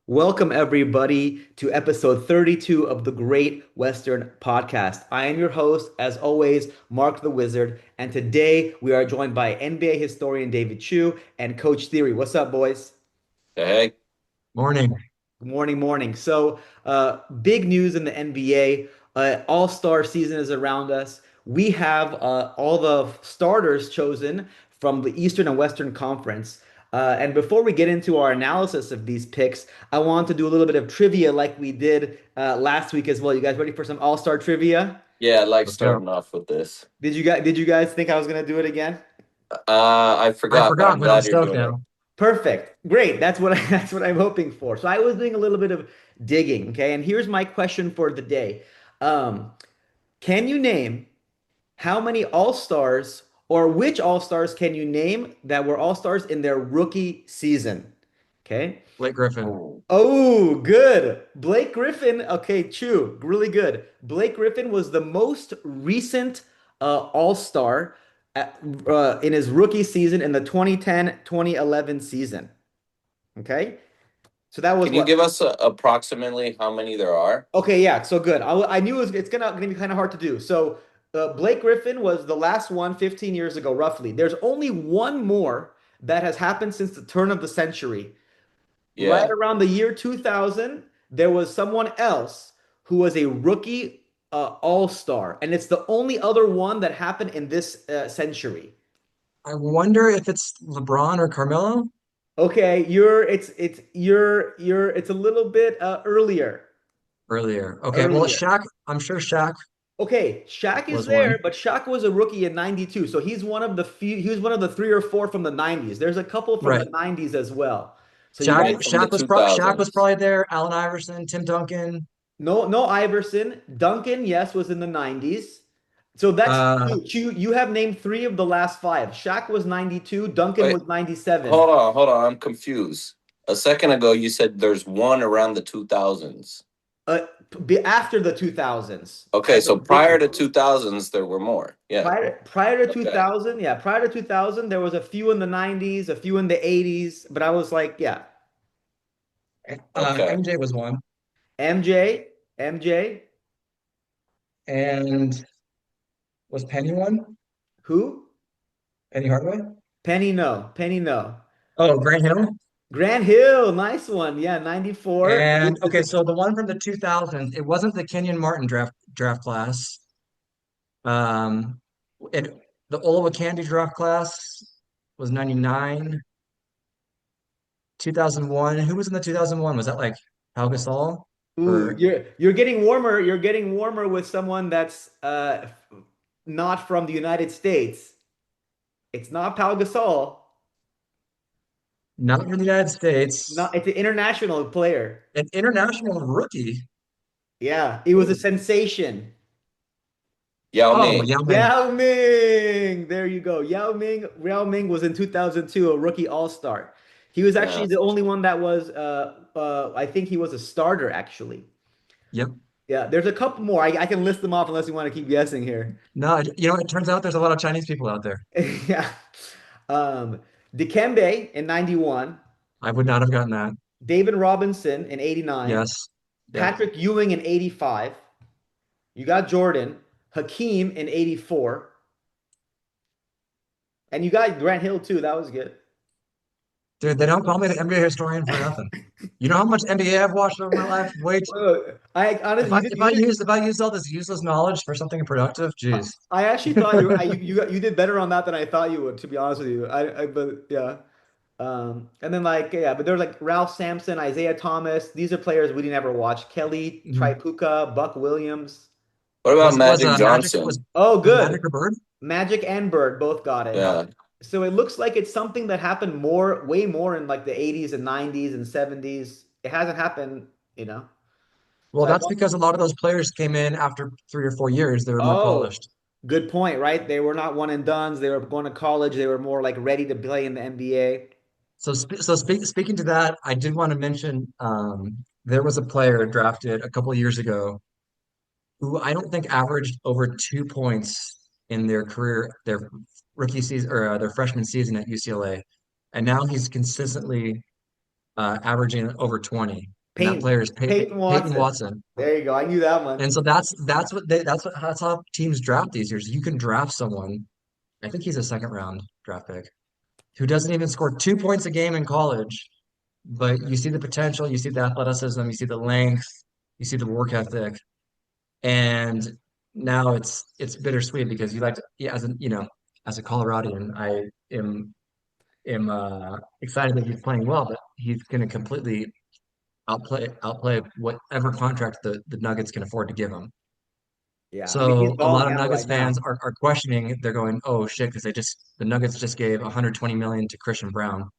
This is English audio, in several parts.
Welcome, everybody, to episode 32 of the Great Western Podcast. I am your host, as always, Mark the Wizard, and today we are joined by NBA historian David Chu and Coach Theory. What's up, boys? Hey, Good Morning. morning, morning. Big news in the NBA. All-Star season is around us. We have all the starters chosen from the Eastern and Western Conference. And before we get into our analysis of these picks, I want to do a little bit of trivia like we did last week as well. You guys ready for some All-Star trivia? yeah, I like Let's go. starting off with this. Did you guys think I was gonna do it again? I I forgot, but forgot, I'm but I'm glad you're stoked doing it. now. Perfect. Great. That's what that's what I'm hoping for. So I was doing a little bit of digging, okay? And here's my question for the day. Um, can you name how many All-Stars or which All-Stars can you name that were All-Stars in their rookie season? Okay. Blake Griffin. Oh, Oh, good. Blake Griffin. Okay, Chew. Really good. Blake Griffin was the most recent All-Star in his rookie season in the 2010-2011 season. Okay. So that was can you what? give us approximately how many there are? Okay, yeah. So good. I knew it's gonna be kind of hard to do. So Blake Griffin was the last one 15 years ago, roughly. There's only one more that has happened since the turn of the century. Right Yeah. around the year 2000, there was someone else who was a rookie all-star, and it's the only other one that happened in this century. I wonder if it's LeBron or Carmelo Okay, it's a little bit earlier. earlier. Okay, well, Earlier. Shaq, I'm sure Shaq Okay, Shaq is was there, one. but Shaq was a rookie in 92. So he's one of the few, he was one of the three or four from the 90s. There's a couple from the Right. 90s as well. So you Shaq, guys Okay, from the Shaq was pro Shaq was 2000s. probably there. Allen Iverson, Tim Duncan. no Iverson. Duncan, yes, was in the 90s. So that's Uh, you have named three of the last five. Shaq was 92, Duncan Wait, was 97. hold on. I'm confused. A second ago, you said there's one around the 2000s. After the 2000s, Okay, as a so prior rookie. to 2000s, there were more. Yeah. Prior to Okay. 2000, yeah, prior to 2000, there was a few in the 90s, a few in the 80s, but I was like, yeah, Okay. MJ was one. MJ, And was Penny one? who? Penny Hardaway? Penny, no. Oh, Grant Hill. Grant Hill, nice one. Yeah, 94. And okay, so the one from the 2000s, it wasn't the Kenyon Martin draft class. Um, it the Olowokandi draft class was 99, 2001. Who was in the 2001? Was that like Pau Gasol Ooh, or you're getting warmer. You're getting warmer with someone that's not from the United States. It's not Pau Gasol. not from the United Not States? it's an international player. An international rookie. Yeah, it was a Ooh. sensation. Yao Oh, Ming. Yao Ming. Yao Ming. There you go. Yao Ming was in 2002 a rookie all-star. He was Yeah. actually the only one that was I think he was a starter actually. Yep. Yeah, there's a couple more. I can list them off unless you want to keep guessing here. No, it turns out there's a lot of Chinese people out there. Yeah. Um, Dikembe in 91, I would not have gotten that. David Robinson in 89, Yes. Yep. Patrick Ewing in 85. You got Jordan, Hakeem in 84, and you got Grant Hill too. That was good. Dude, they don't call me the NBA historian for nothing. You know how much NBA I've watched over my life? Wait, I honestly, if I use all this useless knowledge for something productive, geez. I actually thought you did better on that than I thought you would, to be honest with you. But yeah. And then like yeah, but there's like Ralph Sampson, Isaiah Thomas. These are players we didn't ever watch. Kelly Mhm. Tripucka, Buck Williams. What about Was Magic Magic Johnson? Oh, was Magic good. a bird? Magic and Bird both got it. Yeah. So it looks like it's something that happened more, way more in like the 80s and 90s and 70s. It hasn't happened, you know. Well, So I that's want, because a lot of those players came in after 3 or 4 years. They were more oh, polished. good point, right? They were not one and dones. They were going to college. They were more like ready to play in the NBA. Speaking to that, I did want to mention there was a player drafted a couple years ago who I don't think averaged over 2 points in their career, their rookie season or their freshman season at UCLA, and now he's consistently averaging over 20, and that Peyton. player is Peyton Peyton Watson. Watson. There you go. I knew that one. And so that's how teams draft these years. You can draft someone. I think he's a second round draft pick who doesn't even score 2 points a game in college, but you see the potential, you see the athleticism, you see the length, you see the work ethic, and now it's bittersweet because you like to, yeah, as a Coloradian, I am excited that he's playing well, but he's going to completely outplay whatever contract the Nuggets can afford to give him. Yeah. I mean, he's So a ball lot of handle Nuggets right fans now. are questioning. They're going, "Oh shit," because the Nuggets just gave 120 million to Christian Brown,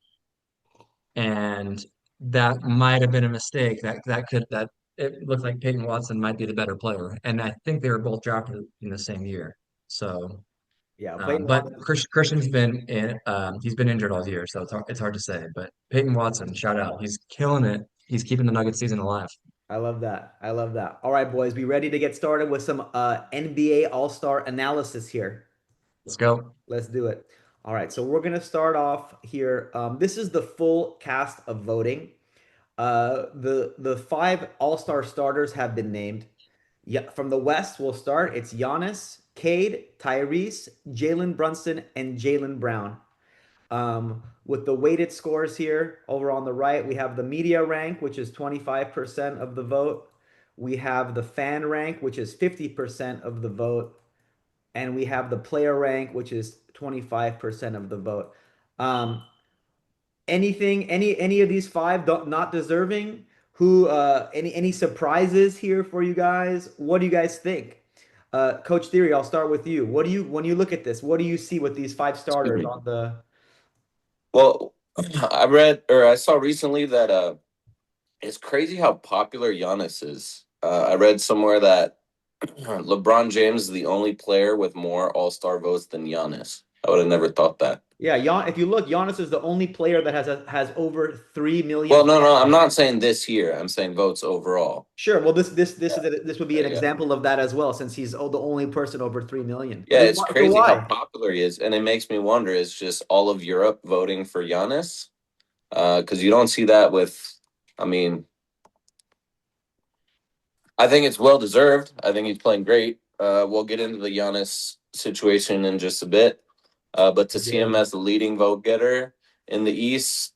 and that might have been a mistake. That it looks like Peyton Watson might be the better player, and I think they were both drafted in the same year. So, Yeah. Peyton but Watson. He's been injured all year, so it's hard to say. But Peyton Watson, shout out, he's killing it. He's keeping the Nuggets season alive. I love that. I love that. All right, boys, be ready to get started with some NBA All-Star analysis here. Let's go. Let's do it. All right, so we're gonna start off here. This is the full cast of voting. The five All-Star starters have been named. Yeah, from the West, we'll start. It's Giannis, Cade, Tyrese, Jalen Brunson, and Jalen Brown. With the weighted scores here over on the right, we have the media rank, which is 25% of the vote. We have the fan rank, which is 50% of the vote. And we have the player rank, which is 25% of the vote. Um, any of these five not deserving? Who any surprises here for you guys? What do you guys think? Coach Theory, I'll start with you. What do you when you look at this? What do you see with these five Excuse starters me. on the Well, I read or I saw recently that it's crazy how popular Giannis is. I read somewhere that LeBron James is the only player with more All-Star votes than Giannis. I would have never thought that. Yeah, if you look, Giannis is the only player that has over 3 million Well, no, fan no, I'm votes. not saying this year. I'm saying votes overall. Sure. Well, Yeah, this would be an yeah, yeah. example of that as well, since he's the only person over 3 million. Yeah, it's So crazy how why? popular he is, and it makes me wonder: is just all of Europe voting for Giannis? Because you don't see that with. I mean, I think it's well deserved. I think he's playing great. We'll get into the Giannis situation in just a bit. But to see him Good. as the leading vote getter in the East,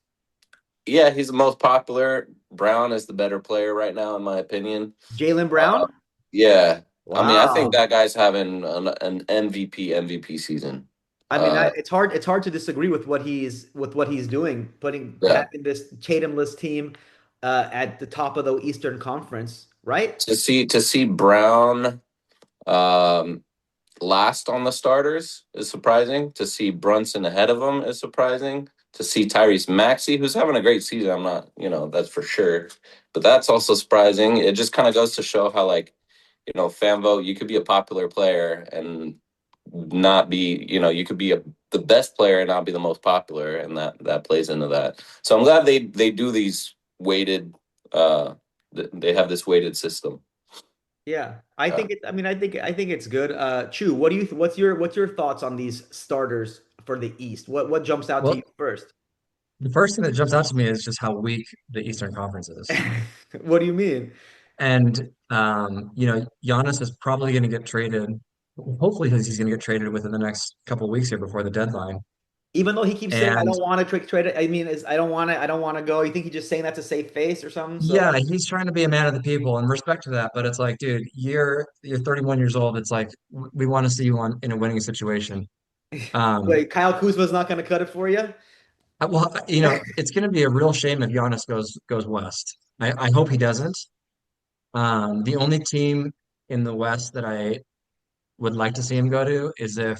yeah, he's the most popular. Brown is the better player right now, in my opinion. Jalen Uh, Brown? yeah, I mean, I think Wow. that guy's having an MVP season. I mean, Uh, it's hard to disagree with what he's doing, yeah, having this Tatumless team at the top of the Eastern Conference, right? to see Brown um, last on the starters is surprising. To see Brunson ahead of him is surprising. To see Tyrese Maxey, who's having a great season, I'm not, that's for sure. But that's also surprising. It just kind of goes to show how, like, fan vote, you could be a popular player and not be, you could be the best player and not be the most popular, and that plays into that. So I'm glad they do these weighted. They have this weighted system. Yeah, I Yeah. think it. I mean, I think it's good. Chu, what's your thoughts on these starters for the East? What jumps out to you Well, first? the first thing that jumps out to me is just how weak the Eastern Conference is. What do you mean? And Giannis is probably going to get traded. Hopefully, he's going to get traded within the next couple of weeks here before the deadline. Even though he keeps saying I And don't want to trade it. I mean, I don't want to go. You think he's just saying that to save face or something? So yeah, he's trying to be a man of the people and respect to that. But it's like, dude, you're 31 years old. It's like we want to see you in a winning situation. Um, wait, Kyle Kuzma's not going to cut it for you? well, it's going to be a real shame if Giannis goes west. I hope he doesn't. The only team in the West that I would like to see him go to is if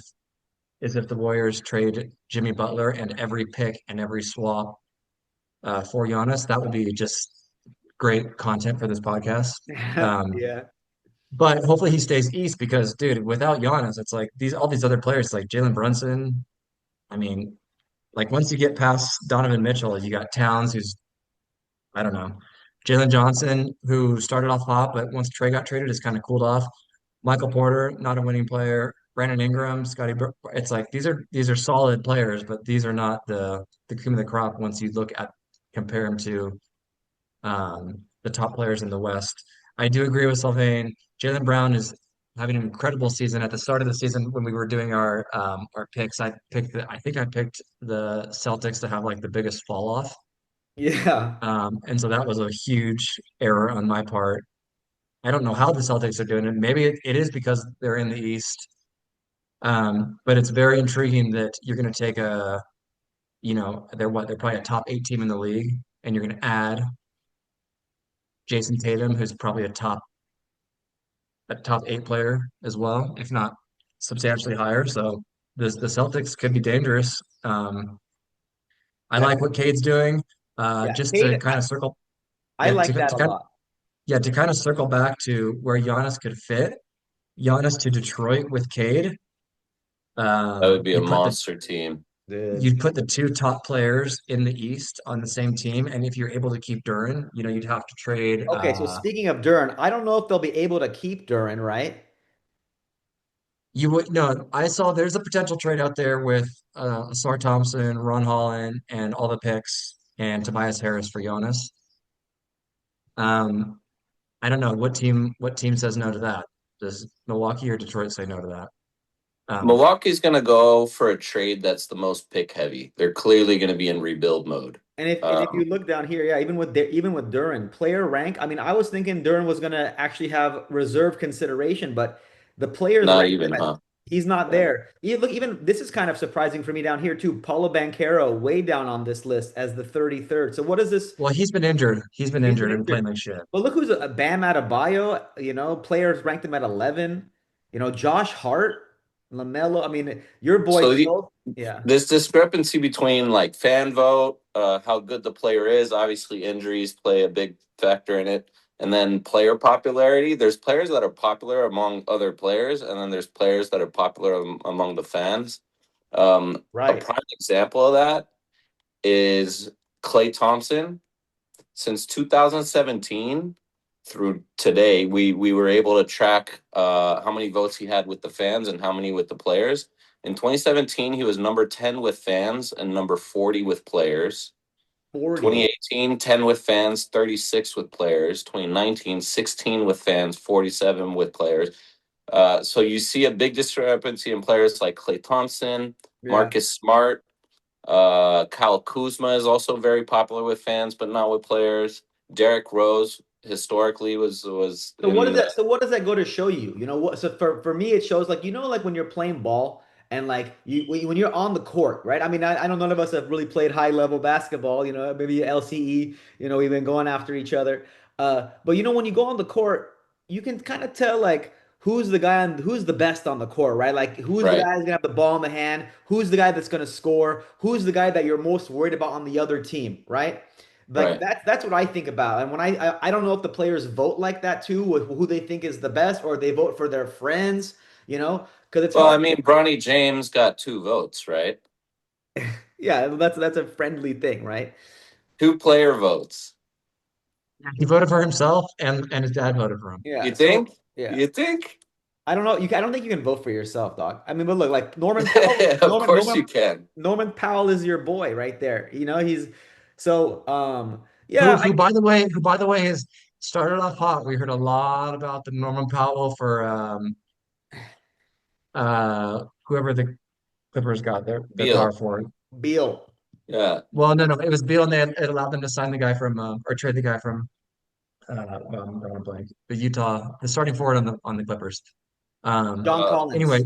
the Warriors trade Jimmy Butler and every pick and every swap for Giannis. That would be just great content for this podcast. Um, Yeah. but hopefully he stays East because, dude, without Giannis, it's like all these other players like Jalen Brunson. I mean, like once you get past Donovan Mitchell, you got Towns, who's I don't know, Jalen Johnson, who started off hot, but once Trey got traded, has kind of cooled off. Michael Porter, not a winning player. Brandon Ingram, it's like these are solid players, but these are not the cream of the crop once you look at compare him to the top players in the West. I do agree with Sylvain. Jalen Brown is having an incredible season. At the start of the season, when we were doing our picks, I think I picked the Celtics to have like the biggest fall off. Yeah. And so that was a huge error on my part. I don't know how the Celtics are doing it. Maybe it is because they're in the East. But it's very intriguing that you're going to take they're probably a top 8 team in the league, and you're going to add Jason Tatum, who's probably a top 8 player as well, if not substantially higher. So the Celtics could be dangerous. I That, like what Cade's doing. yeah. Just to Cade, kind of circle, I yeah, like that a lot. to kind of circle back to where Giannis could fit. Giannis to Detroit with Cade. That would be a You put the monster team. Dude. you'd put the two top players in the East on the same team, and if you're able to keep Duran, you'd have to trade. Okay, so speaking of Duran, I don't know if they'll be able to keep Duran, right? You would no. I saw there's a potential trade out there with Asar Thompson, Ron Holland, and all the picks, and Tobias Harris for Giannis. Um, I don't know what team says no to that. Does Milwaukee or Detroit say no to that? Um, Milwaukee's going to go for a trade that's the most pick heavy. They're clearly going to be in rebuild mode. And if you Um, look down here, yeah, even with Duran, player rank, I mean, I was thinking Duran was gonna actually have reserve consideration, but the players Not rank even, him as huh? he's not Yeah. there. Look, even this is kind of surprising for me down here too. Paulo Banchero way down on this list as the 33rd. So what is this? well, he's been injured. He's been He's been injured and playing injured. like shit. But look who's a Bam Adebayo, players ranked him at 11. Josh Hart, LaMelo. I mean, your boy So Phil. Yeah. this discrepancy between like fan vote, how good the player is, obviously injuries play a big factor in it, and then player popularity. There's players that are popular among other players, and then there's players that are popular among the fans. A Right. prime example of that is Klay Thompson. Since 2017 through today, we were able to track how many votes he had with the fans and how many with the players. In 2017, he was number 10 with fans and number 40 with players. 40. 2018, 10 with fans, 36 with players. 2019, 16 with fans, 47 with players. So you see a big discrepancy in players like Klay Thompson, Yeah. Marcus Smart, Kyle Kuzma is also very popular with fans, but not with players. Derrick Rose historically was So what does in. that so what does that go to show you? You know what? So for me, it shows like like when you're playing ball and like when you're on the court, right? I mean, I know none of us have really played high level basketball. Maybe LCE. We've been going after each other. But when you go on the court, you can kind of tell like who's the best on the court, right? Like who's the Right, guy who's gonna have the ball in the hand? Who's the guy that's gonna score? Who's the guy that you're most worried about on the other team, right? Like right. that's what I think about. And when I don't know if the players vote like that too, with who they think is the best, or they vote for their friends, because it's Well, I hard. mean, Bronny James got 2 votes, right? Yeah, that's a friendly thing, right? 2 player votes. He voted for himself, and his dad voted for him. You Yeah. think? So yeah, You think? I don't know. I don't think you can vote for yourself, dog. I mean, but look, like Norman Powell, Of course you can. Norman Powell is your boy right there. He's so Who, yeah, who by the way, has started off hot. We heard a lot about the Norman Powell for whoever the Clippers got their power Beal. forward. Beal. Yeah. Well, no, it was Beal, and it allowed them to sign the guy from or trade the guy from I'm drawing a blank. The Utah, the starting forward on the Clippers. John Anyway,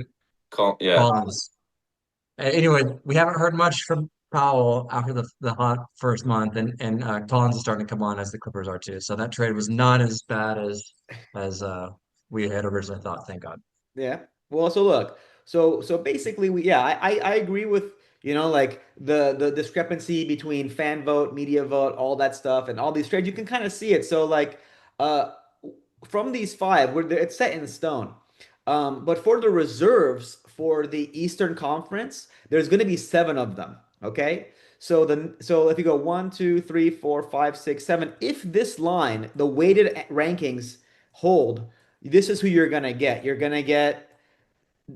Collins. Yeah. Collins. Anyway, we haven't heard much from Powell after the hot first month, and Collins is starting to come on as the Clippers are too. So that trade was not as bad as we had originally thought. Thank God. Yeah. Well, so look, so basically I agree with like the discrepancy between fan vote, media vote, all that stuff, and all these trades. You can kind of see it. So like uh from these five, it's set in stone. But for the reserves for the Eastern Conference, there's going to be seven of them. Okay. So if you go one, two, three, four, five, six, seven, if this line, the weighted rankings hold, this is who you're gonna get. You're gonna get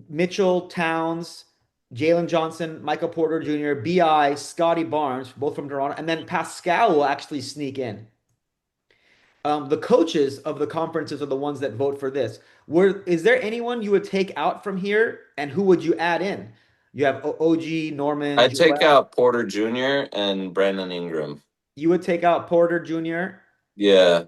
Mitchell, Towns. Jalen Johnson, Michael Porter Jr., Bi, Scotty Barnes, both from Toronto, and then Pascal will actually sneak in. The coaches of the conferences are the ones that vote for this. Is there anyone you would take out from here, and who would you add in? You have OG, Norman, I'd take Joel. out Porter Jr. and Brandon Ingram. You would take out Porter Jr. Yeah.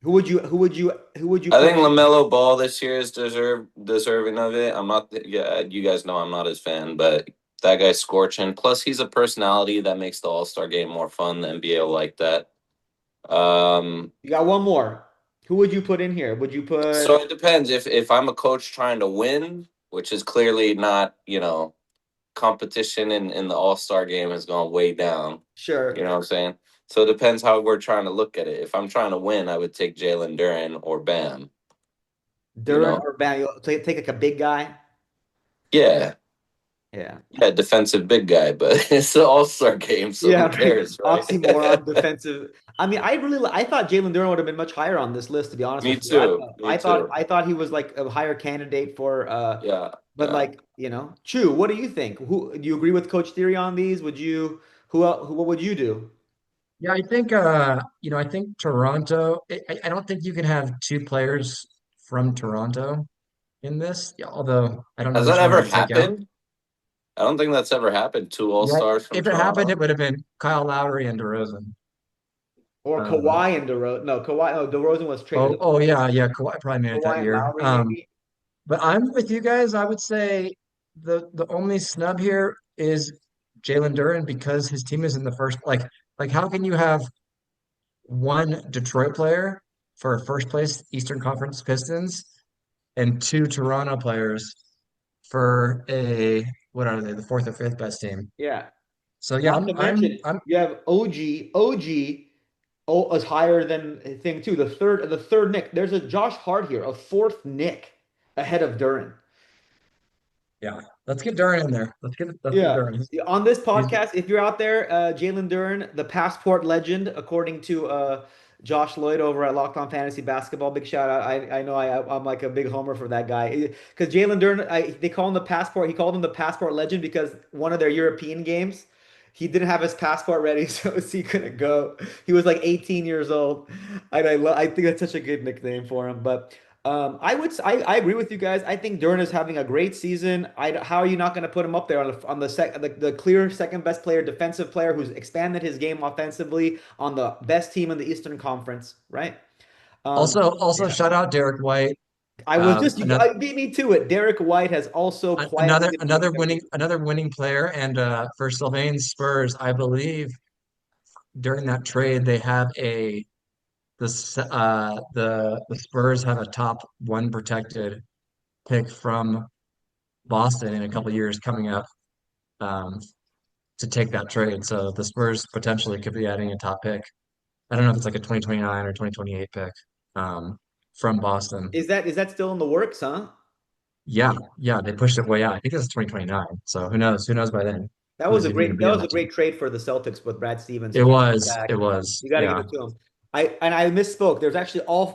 Who would you I put think in? LaMelo Ball this year is deserving of it. I'm not, yeah, you guys know I'm not his fan, but that guy's scorching. Plus, he's a personality that makes the All Star game more fun. The NBA will like that. Um, You got one more. Who would you put in here? Would you so put it depends. If I'm a coach trying to win, which is clearly not, competition in the All Star game has gone way down. You sure know what I'm saying? So it depends how we're trying to look at it. If I'm trying to win, I would take Jalen Duren or Bam. You Duran know? or Bam? Take like a big guy. Yeah. Yeah. Yeah, defensive big guy, but it's the All Star game, so who Yeah, right. cares, right? Oxymoron, defensive. I mean, I thought Jalen Duren would have been much higher on this list, to be honest Me with you. I too. thought Me I thought too. I thought he was like a higher candidate for Yeah. but Yeah. like, Chew, what do you think? Who do you agree with Coach Theory on these? Would you who what would you do? Yeah, I think Toronto, I don't think you can have two players from Toronto in this. Yeah, although I don't know Has which that one ever I'd take out. happened? I don't think that's ever happened. Two All Yeah, Stars from if it happened, Toronto. it would have been Kyle Lowry and DeRozan. Or Um, Kawhi and DeRozan? No, Kawhi. No, DeRozan was traded. oh yeah, yeah. Kawhi probably made it that Kawhi and year. Lowry, maybe. But I'm with you guys. I would say the only snub here is Jalen Duren because his team is in the first. Like how can you have one Detroit player for first place Eastern Conference Pistons and two Toronto players for a what are they, the fourth or fifth best team? Yeah. So yeah, Not to mention, I'm you have OG is higher than thing too. The third Nick. There's a Josh Hart here, a fourth Nick ahead of Duran. yeah. Let's get Duren in there. Let's get Yeah. Duren. On this He's podcast, if you're out there, Jalen Duren, the passport legend, according to Josh Lloyd over at Locked On Fantasy Basketball. Big shout out. I know I'm like a big homer for that guy because Jalen Duren, they call him the passport. He called him the passport legend because one of their European games, he didn't have his passport ready, so he couldn't go. He was like 18 years old. I think that's such a good nickname for him. But I agree with you guys. I think Duran is having a great season. How are you not going to put him up there on the clear second best player, defensive player who's expanded his game offensively on the best team in the Eastern Conference, right? Um, also yeah. shout out Derek White. I was just you Another beat me to it. Derek White has also quietly another been doing another winning amazing. another winning player, and for Sylvain Spurs, I believe during that trade they have the Spurs have a top one protected pick from Boston in a couple years coming up um, to take that trade. So the Spurs potentially could be adding a top pick. I don't know if it's like a 2029 or 2028 pick from Boston. Is that still in the works, huh? Yeah, yeah, they pushed it way out. I think it's 2029. So who knows? Who knows by then? That was Who's a even going to great be that on was a that team? great trade for the Celtics with Brad Stevens It for was. It Zach. was. You got to give Yeah. it to him. I misspoke.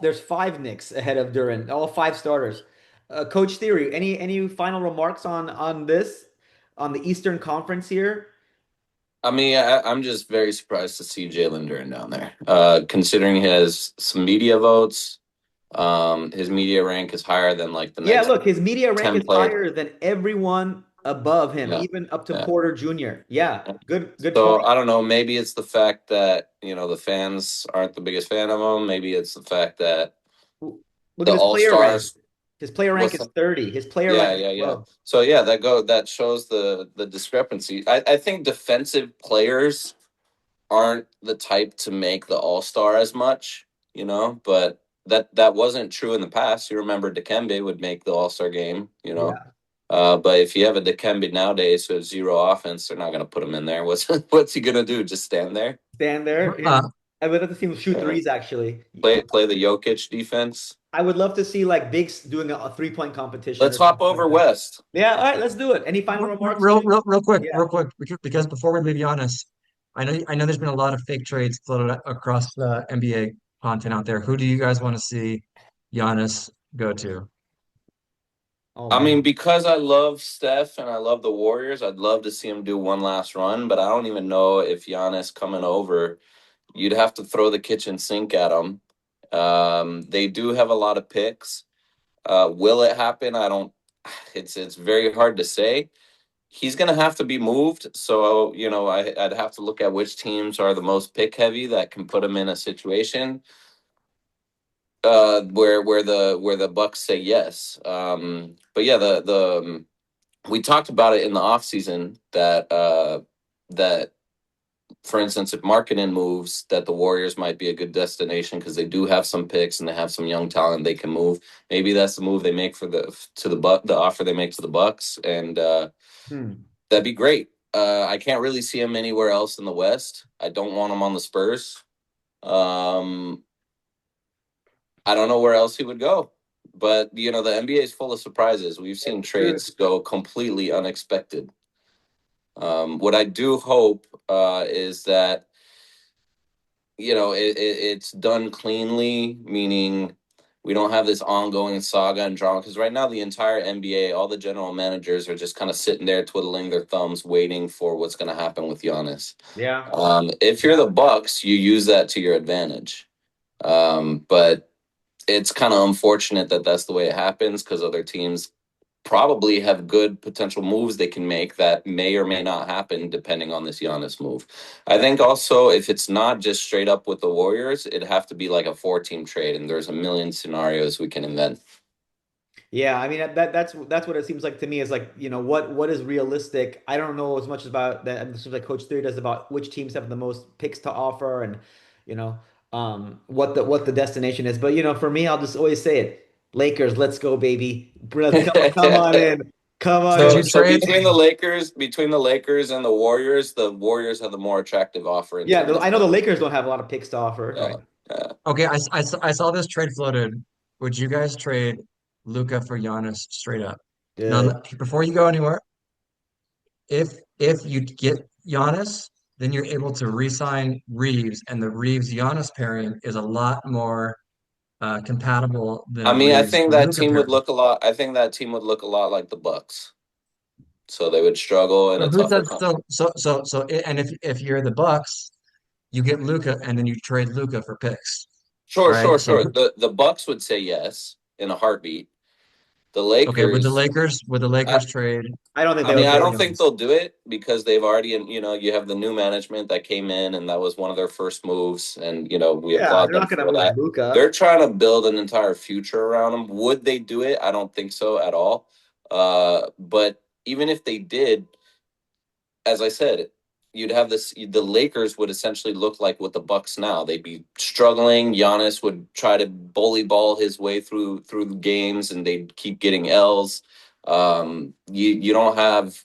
There's five Knicks ahead of Duran, all five starters. Coach Theory, any final remarks on this on the Eastern Conference here? I mean, I'm just very surprised to see Jalen Duren down there. Considering he has some media votes, his media rank is higher than like the Yeah, next look, his media rank 10 is players. higher than everyone above him, Yeah. even up to Yeah. Porter Jr. Yeah, good So point. I don't know. Maybe it's the fact that the fans aren't the biggest fan of him. Maybe it's the fact that Look the at his All player rank. Stars. His player rank What's is that? 30. His player Yeah, rank is yeah, yeah. low. So yeah, that shows the discrepancy. I think defensive players aren't the type to make the All Star as much, but that wasn't true in the past. You remember Dikembe would make the All Star game. Yeah. But if you have a Dikembe nowadays who has zero offense, they're not going to put him in there. What's he going to do? Just stand there? Stand there. Yeah. Uh, I would love to see him shoot Yeah. threes, actually. Play the Jokic defense. I would love to see like Bigs doing a 3-point competition Let's or hop something like over that. west. Yeah, all right, let's do it. Any final remarks, real, Stu? real, real quick, Yeah. real quick, because before we leave Giannis, I know there's been a lot of fake trades floated across the NBA content out there. Who do you guys want to see Giannis go to? Oh I mean, man. because I love Steph and I love the Warriors, I'd love to see him do one last run, but I don't even know if Giannis coming over, you'd have to throw the kitchen sink at him. They do have a lot of picks. Will it happen? I don't. It's very hard to say. He's going to have to be moved. So, I'd have to look at which teams are the most pick heavy that can put him in a situation where the Bucks say yes. But yeah, the we talked about it in the offseason that for instance, if Markkinen moves, that the Warriors might be a good destination because they do have some picks and they have some young talent they can move. Maybe that's the move they make the offer they make to the Bucks, and Hmm. that'd be great. I can't really see him anywhere else in the West. I don't want him on the Spurs. Um, I don't know where else he would go. But the NBA is full of surprises. We've seen True. trades go completely unexpected. What I do hope is that it's done cleanly, meaning we don't have this ongoing saga and drama. Because right now, the entire NBA, all the general managers are just kind of sitting there twiddling their thumbs, waiting for what's going to happen with Giannis. Yeah. If you're Yeah. the Bucks, you use that to your advantage. But it's kind of unfortunate that that's the way it happens because other teams probably have good potential moves they can make that may or may not happen depending on this Giannis move. I think also if it's not just straight up with the Warriors, it'd have to be like a four-team trade, and there's a million scenarios we can invent. Yeah, I mean that's what it seems like to me is like, what is realistic. I don't know as much about that. It seems like Coach Theory does about which teams have the most picks to offer and you know what the destination is. But for me, I'll just always say it. Lakers, let's go, baby. Come on in. Come on Would in. so you so trade? between the Lakers and the Warriors have the more attractive offer in Yeah, terms I know of the Lakers don't have a lot of picks to offer, yeah, right? yeah. Okay, I saw this trade floated. Would you guys trade Luca for Giannis straight up? Now, Good. before you go anywhere, if you get Giannis, then you're able to re-sign Reeves, and the Reeves Giannis pairing is a lot more compatible than I a mean, Reeves Luca pairing. I think that team would look a lot like the Bucks. So they would struggle in So a who tougher says con- and if you're the Bucks, you get Luca, and then you trade Luca for picks, Sure, sure, right? So sure. The Bucks would say yes in a heartbeat. The okay, Lakers, would the I, Lakers trade I don't think I they mean, would I trade don't him. think they'll do it because they've already, you have the new management that came in, and that was one of their first moves, and we Yeah, applaud they're them not gonna for move that. Luca. They're trying to build an entire future around them. Would they do it? I don't think so at all. But even if they did, as I said, you'd have this. The Lakers would essentially look like what the Bucks now. They'd be struggling. Giannis would try to bully ball his way through the games, and they'd keep getting L's. You don't have.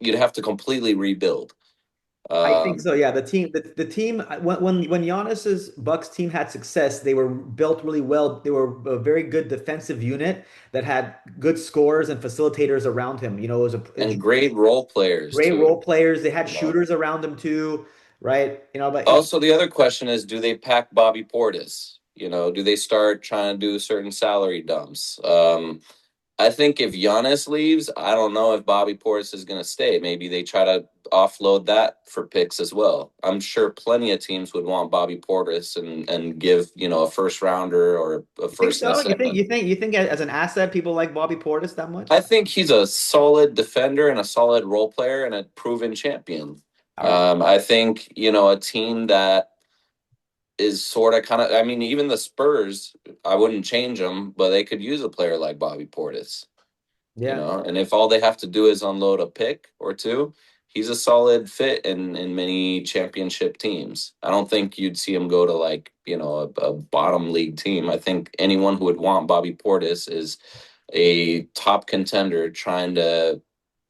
You'd have to completely rebuild. I think Um, so. Yeah, the team when Giannis's Bucks team had success, they were built really well. They were a very good defensive unit that had good scorers and facilitators around him. It was and great role players great too. role players. They had You know. shooters around them too, right? But Also, the other question is, do they pack Bobby Portis? Do they start trying to do certain salary dumps? I think if Giannis leaves, I don't know if Bobby Portis is going to stay. Maybe they try to offload that for picks as well. I'm sure plenty of teams would want Bobby Portis and give a first rounder or a you think first and a so? second. You think as an asset, people like Bobby Portis that much? I think he's a solid defender and a solid role player and a proven champion. All right. I think a team that is sort of kind of. I mean, even the Spurs, I wouldn't change them, but they could use a player like Bobby Portis. Yeah. And if all they have to do is unload a pick or two, he's a solid fit in many championship teams. I don't think you'd see him go to like a bottom league team. I think anyone who would want Bobby Portis is a top contender trying to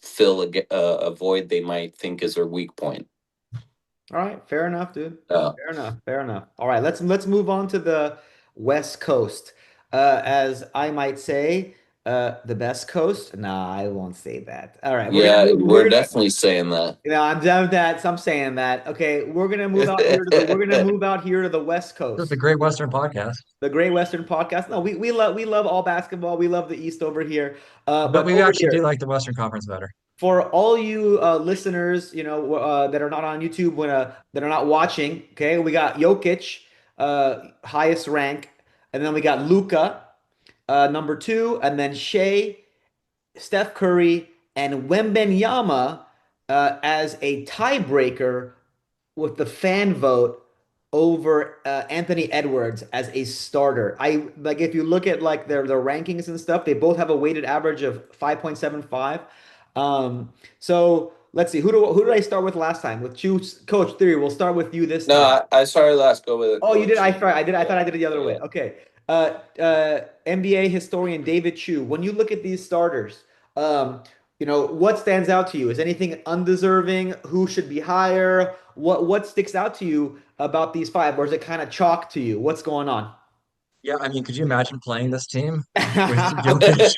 fill a void they might think is their weak point. All right. Fair enough, dude. Uh, Fair enough. Fair enough. All right. Let's move on to the West Coast. As I might say. The best coast? Nah, I won't say that. All right, Yeah, we're we're gonna definitely saying that. I'm done with that. So I'm saying that. Okay, we're gonna move out here to the West This is the Coast. Great Western Podcast. The Great Western Podcast. No, we love all basketball. We love the East over here. But But we over actually do here, like the Western Conference better. for all you listeners, that are not on YouTube, that are not watching, okay, we got Jokic, highest rank, and then we got Luca, number two, and then Shea, Steph Curry, and Wembenyama as a tiebreaker with the fan vote over Anthony Edwards as a starter. I like if you look at like their rankings and stuff, they both have a weighted average of 5.75. So let's see, who did I start with last time? With choose Coach Theory. We'll start with you this No, time. I started last. Go with it, Oh, you did. coach. I thought I did. I thought Yeah, I did it the other way. yeah. Okay. NBA historian David Chu. When you look at these starters, um, what stands out to you? Is anything undeserving? Who should be higher? What sticks out to you about these five, or is it kind of chalk to you? What's going on? Yeah, I mean, could you imagine playing this team with Jokic?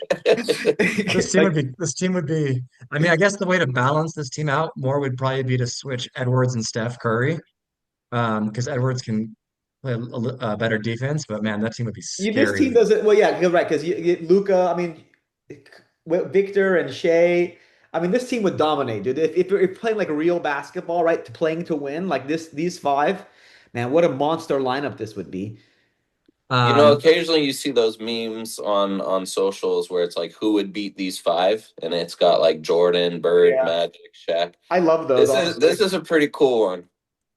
Like, This team would be. I mean, I guess the way to balance this team out more would probably be to switch Edwards and Steph Curry, because Edwards can play better defense. But man, that team would be this team scary. doesn't. Well, yeah, you're right. Because Luca, I mean, Victor and Shea. I mean, this team would dominate, dude. If you're playing like real basketball, right, to playing to win, like these five, man, what a monster lineup this would be. Um, Occasionally you see those memes on socials where it's like who would beat these five, and it's got like Jordan, Bird, Yeah, Magic, Shaq. I love those, This honestly. is a pretty cool one.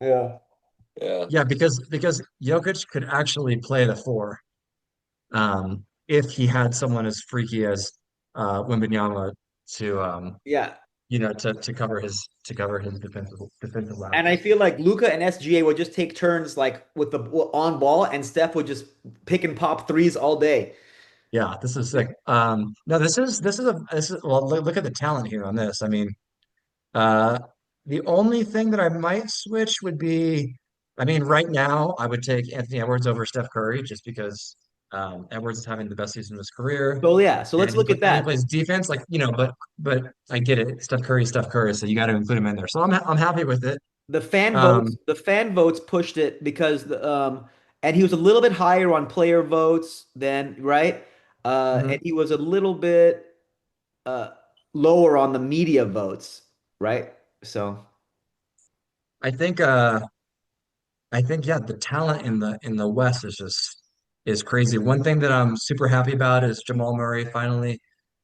Yeah. Yeah. yeah, because Jokic could actually play the four, if he had someone as freaky as Wembanyama to Yeah. to cover his defensive And I lapses. feel like Luca and SGA would just take turns like with the on ball, and Steph would just pick and pop threes all day. Yeah, this is sick. No, this is well, look at the talent here on this. I mean, uh, the only thing that I might switch would be, I mean, right now I would take Anthony Edwards over Steph Curry just because Edwards is having the best season of his career, So yeah, so let's look at and he that. plays defense like but I get it. Steph Curry, so you got to include him in there. So I'm happy with it. Um, The fan votes pushed it because and he was a little bit higher on player votes than right, and mhm. he was a little bit uh lower on the media votes, right? So I think yeah, the talent in the West is crazy. One thing that I'm super happy about is Jamal Murray finally.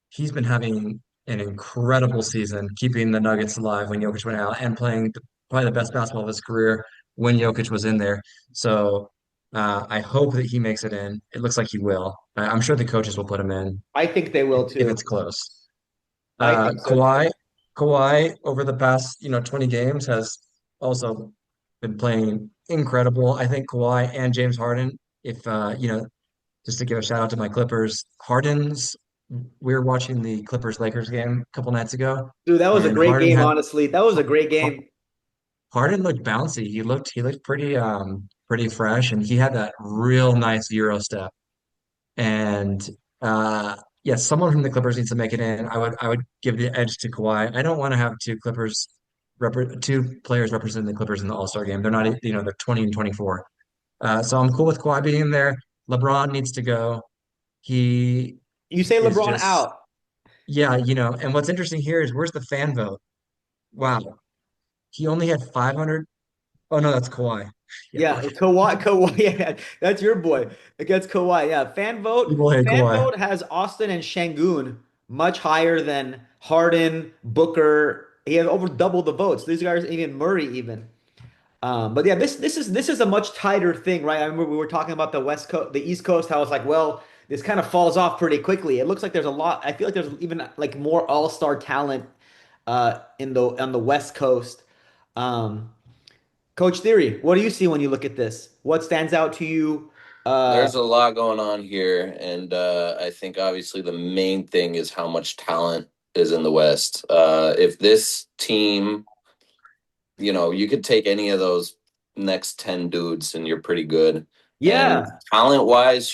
He's been having an incredible season, keeping the Nuggets alive when Jokic went out and playing probably the best basketball of his career when Jokic was in there. So I hope that he makes it in. It looks like he will. I'm sure the coaches will put him in I think they will if too. it's close. I think so too. Kawhi over the past 20 games has also been playing incredible. I think Kawhi and James Harden, if just to give a shout out to my Clippers, we were watching the Clippers Lakers game a couple nights ago, Dude, that was a and great game, honestly. That was a great Har- game. Harden looked bouncy. He looked pretty fresh, and he had that real nice Euro step. And yes, someone from the Clippers needs to make it in. I would give the edge to Kawhi. I don't want to have two players representing the Clippers in the All-Star game. They're not, they're 20 and 24. So I'm cool with Kawhi being in there. LeBron needs to go. He You say is LeBron just, out. yeah, and what's interesting here is where's the fan vote? Wow. He only had 500. Oh no, that's Kawhi. Yeah, Yeah, fuck. Kawhi, yeah, that's your boy against Kawhi. Yeah, People hate fan Kawhi. vote has Austin and Şengün much higher than Harden, Booker. He has over double the votes. These guys, even Murray, even. But yeah, this is a much tighter thing, right? I remember we were talking about the West Coast, the East Coast. How it's like, well, this kind of falls off pretty quickly. It looks like there's a lot. I feel like there's even like more all-star talent in the on the West Coast. Um, Coach Theory, what do you see when you look at this? What stands out to you? There's a lot going on here, and I think obviously the main thing is how much talent is in the West. If this team, you could take any of those next 10 dudes and you're pretty good. And Yeah, talent wise,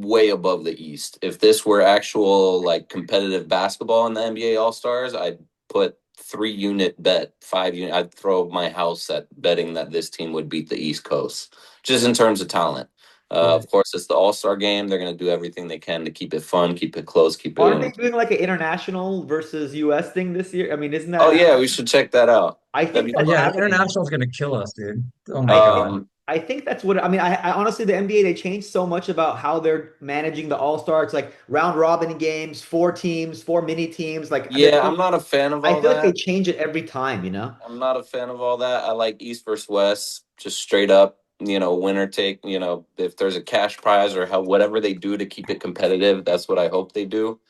way above the East. If this were actual like competitive basketball in the NBA All Stars, I'd put 3 unit bet, 5 unit. I'd throw my house at betting that this team would beat the East Coast, just in terms of talent. Right. Of course, it's the All Star game. They're going to do everything they can to keep it fun, keep it close, keep it Aren't they in. doing like an international versus US thing this year? I mean, isn't Oh that? yeah, we should check that out. I That'd think be Oh that's fun. yeah, happening. international is gonna kill us, dude. Oh my I think God. Um, I think that's what I mean. I honestly the NBA they changed so much about how they're managing the All-Star. It's like round robin games, 4 teams, 4 mini teams. yeah, I'm not a fan of I all feel like they that. change it every time, you know? I'm not a fan of all that. I like East versus West, just straight up, winner take, if there's a cash prize or how whatever they do to keep it competitive, that's what I hope they do.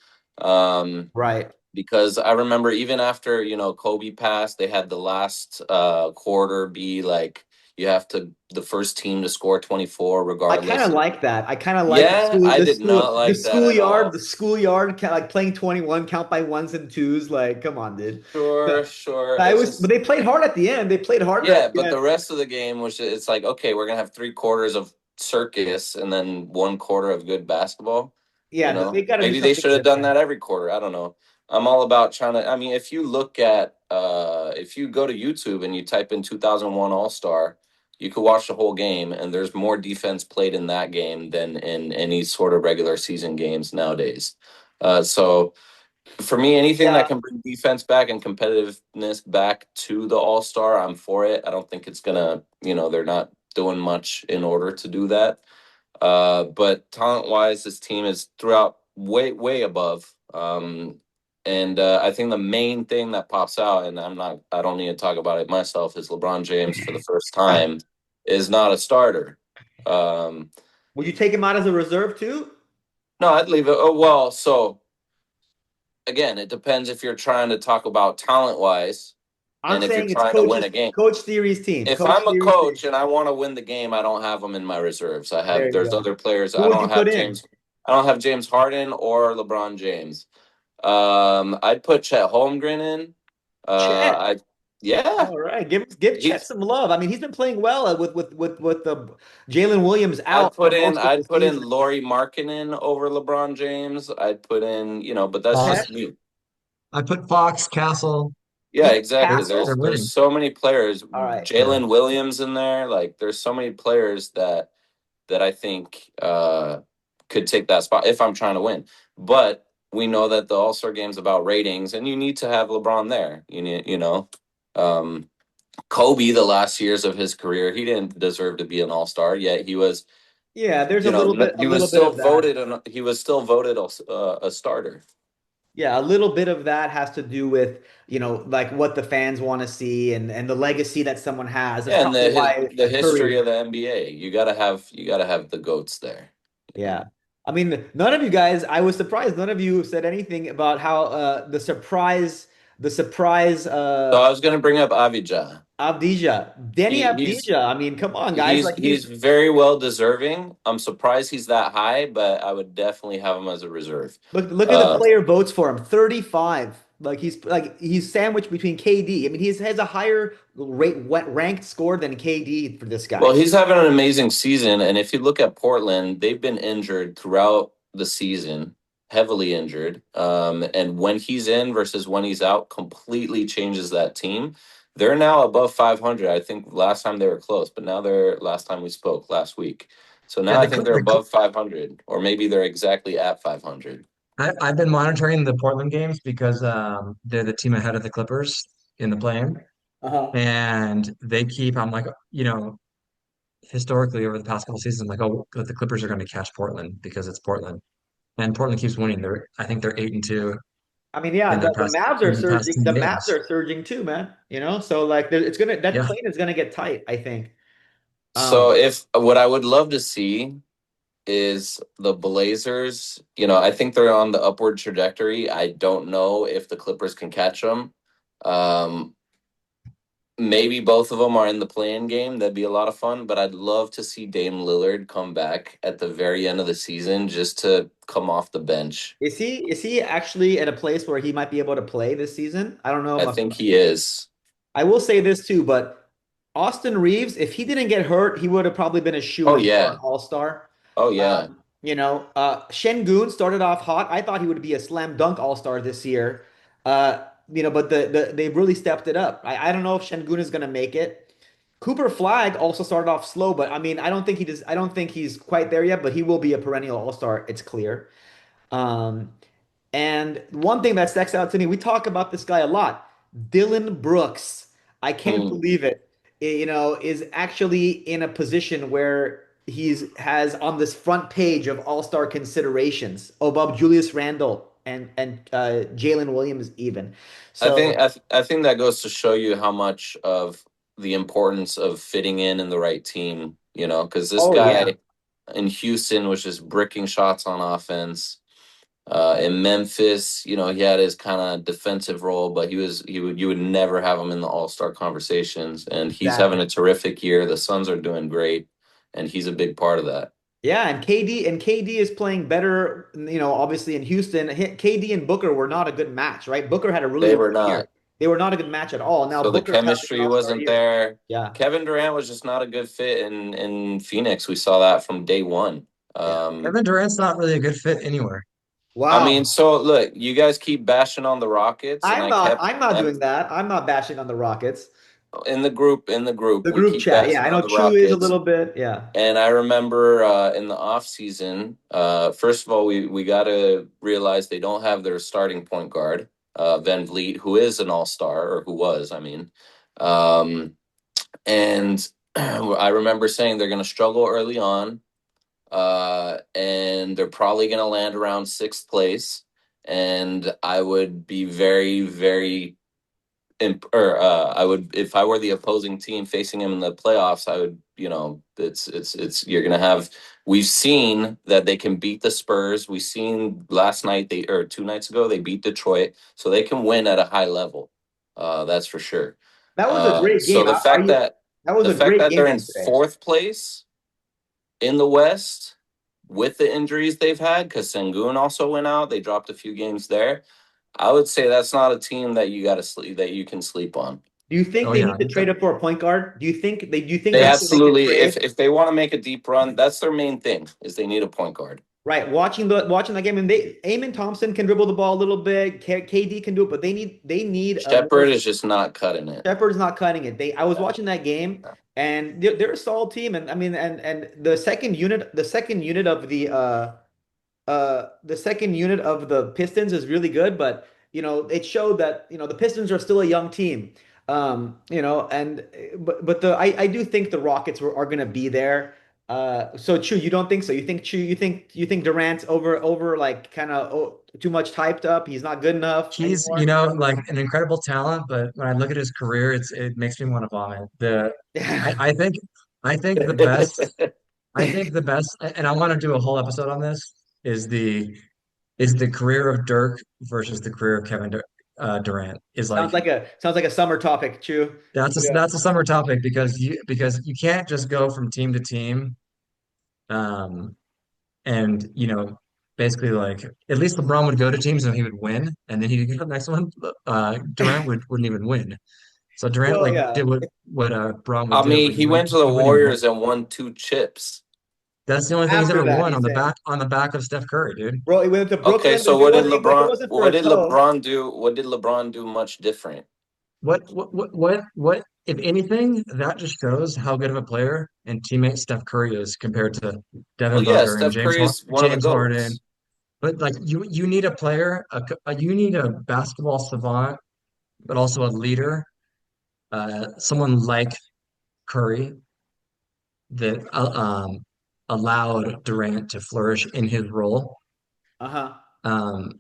Um, Right. because I remember even after, Kobe passed, they had the last quarter be like you have to the first team to score 24 I kind regardless. of like that. I kind of like Yeah, I did not like that at the all. schoolyard, like playing 21, count by ones and twos. Like, come on, dude. Sure, sure. I It's was, but just they played hard at the end. They played harder at yeah, the but end. the rest of the game was it's like, okay, we're gonna have 3 quarters of circus and then 1 quarter of good basketball. Yeah, no, they got to do Maybe they something should have done different. that every quarter. I don't know. I'm all about trying to. I mean, if you look at, if you go to YouTube and you type in 2001 All Star, you could watch the whole game, and there's more defense played in that game than in any sort of regular season games nowadays. So for me, anything that Yeah, can bring defense back and competitiveness back to the All Star, I'm for it. I don't think it's gonna, they're not doing much in order to do that. But talent wise, this team is throughout way, way above. And I think the main thing that pops out, and I don't need to talk about it myself, is LeBron James for the first time is not a starter. Um, would you take him out as a reserve too? no, I'd leave it. Oh, well, so again, it depends if you're trying to talk about talent wise I'm and if you're saying it's trying to win a game. Coach Theory's team. If Coach I'm a Theory's team. coach and I want to win the game, I don't have them in my reserves. There you There's go. other players. Who would you put in? I don't have James Harden or LeBron James. I'd put Chet Holmgren in. Chet. I yeah, All right, give Chet he's. some love. I mean, he's been playing well with the Jalen Williams out for most of the I'd put in season. Lauri Markkinen over LeBron James. I'd put in, but that's Fox. just Chet, me. I put Fox, Castle. Yeah, even exactly. They're Castle. There's winning. so many players. All right. Yeah. Jalen Williams in there. Like there's so many players that I think could take that spot if I'm trying to win. But we know that the All Star game's about ratings, and you need to have LeBron there. Um, Kobe, the last years of his career, he didn't deserve to be an All Star, yet he was. Yeah, there's a little bit of that. He was still voted a starter. Yeah, a little bit of that has to do with, like what the fans want to see and the legacy that someone has. That's Yeah, and probably why the history Curry. of the NBA, you gotta have the goats there. You Yeah. know. I mean, none of you guys, I was surprised none of you said anything about how the surprise So I was gonna bring up Avija. Avdija. Danny He's Avdija. I mean, come on, guys. Like he's very well deserving. I'm surprised he's that high, but I would definitely have him as a reserve. look at the Uh, player votes for him. 35. He's sandwiched between KD. I mean, he has a higher ranked score than KD for this well, guy. he's having an amazing season, and if you look at Portland, they've been injured throughout the season, heavily injured. And when he's in versus when he's out, completely changes that team. They're now above 500. I think last time they were close, but now they're last time we spoke last week. So Yeah, now I think they're above 500, or maybe they're exactly at 500. I've been monitoring the Portland games because they're the team ahead of the Clippers in the play-in, Uh-huh. and they keep. I'm like, historically over the past couple seasons, I'm like, oh, but the Clippers are going to catch Portland because it's Portland, and Portland keeps winning. I think they're 8-2 I mean, yeah, in their the past Mavs are in the past surging. 10 The Mavs games. are surging too, man. So like that Yeah, plane is gonna get tight, I think. So Um, if what I would love to see is the Blazers. I think they're on the upward trajectory. I don't know if the Clippers can catch them. Um, Maybe both of them are in the playing game. That'd be a lot of fun. But I'd love to see Dame Lillard come back at the very end of the season just to come off the bench. is he actually at a place where he might be able to play this season? I don't know. I think he is. I will say this too, but Austin Reeves, if he didn't get hurt, he would have probably been a Oh shoe-in for an yeah. all-star. Oh yeah. Şengün started off hot. I thought he would be a slam dunk all-star this year. But they really stepped it up. I don't know if Şengün is gonna make it. Cooper Flag also started off slow, but I mean, I don't think he does. I don't think he's quite there yet, but he will be a perennial all-star. It's clear. Um, and one thing that sticks out to me, we talk about this guy a lot. Dylan Brooks. I can't Hmm. believe it. Is actually in a position where he's has on this front page of All-Star considerations above Julius Randle and Jalen Williams even. So, I think that goes to show you how much of the importance of fitting in the right team, because this oh yeah, guy in Houston was just bricking shots on offense. In Memphis, he had his kind of defensive role, but you would never have him in the All-Star conversations. And he's having exactly. a terrific year. The Suns are doing great, and he's a big part of that. Yeah, and KD is playing better, obviously in Houston. KD and Booker were not a good match, right? Booker had a really They rough were year. not. They were not a good match at all. Now So the Booker's having an chemistry all-star wasn't year. there. Yeah. Kevin Durant was just not a good fit in Phoenix. We saw that from day one. Yeah. Kevin Durant's not really a good fit anywhere. I mean, Wow. so look, you guys keep bashing on the Rockets, and I'm I not kept I'm not and doing that. I'm not bashing on the Rockets. in the group, The we group keep chat. Yeah, bashing I on know the True is a Rockets. little bit. Yeah. And I remember in the off season, first of all, we got to realize they don't have their starting point guard, Van Vliet, who is an all star, or who was, I mean. Um, and I remember saying they're going to struggle early on, and they're probably going to land around sixth place. And I would be very, very I would, if I were the opposing team facing him in the playoffs, I would, it's you're gonna have. We've seen that they can beat the Spurs. We've seen last night or 2 nights ago they beat Detroit, so they can win at a high level. That's for sure. That was a great So game. Are you That was the a fact great that game they're in yesterday. fourth place in the West with the injuries they've had, because Sengun also went out, they dropped a few games there. I would say that's not a team that you got to sleep that you can sleep on. Do you think Oh they yeah, need to trade up for a point guard? Do you think They they need to make a absolutely, if trade? if they want to make a deep run, that's their main thing is they need a point guard. Right, watching that game, and Amen Thompson can dribble the ball a little bit. KD can do it, but they need a more. Shepard is just not cutting it. Shepard's not cutting it. I was watching that game, and they're a solid team, and I mean, and the second unit of the Pistons is really good, but it showed that the Pistons are still a young team. And but I do think the Rockets are going to be there. So Chu, you don't think so? You think Durant's over like kind of too much hyped up? He's not good enough he's, anymore. like an incredible talent, but when I look at his career, it makes me want to vomit. I, I think I think the best I think the best, and I want to do a whole episode on this, is the career of Dirk versus the career of Durant. Is Sounds like like a summer topic, Chu. Yeah. that's a summer topic because you can't just go from team to team, um, and basically like at least LeBron would go to teams and he would win, and then he'd go to the next one. Durant wouldn't even win. So Durant Well, like yeah. did what Braun would I do, mean, but he went to the he wouldn't even win. Warriors and won two chips. That's the only thing he's After ever that, won he's saying, on the back of Steph Curry, dude. bro, he went to Okay, Brooklyn. so If it wasn't for what his did toe. LeBron do? What did LeBron do much different? If anything, that just shows how good of a player and teammate Steph Curry is compared to Well, Devin yeah, Booker and Steph Curry is one of the James Harden. GOATs. But like you need a player, you need a basketball savant, but also a leader, someone like Curry that allowed Durant to flourish in his role. Uh-huh. Um,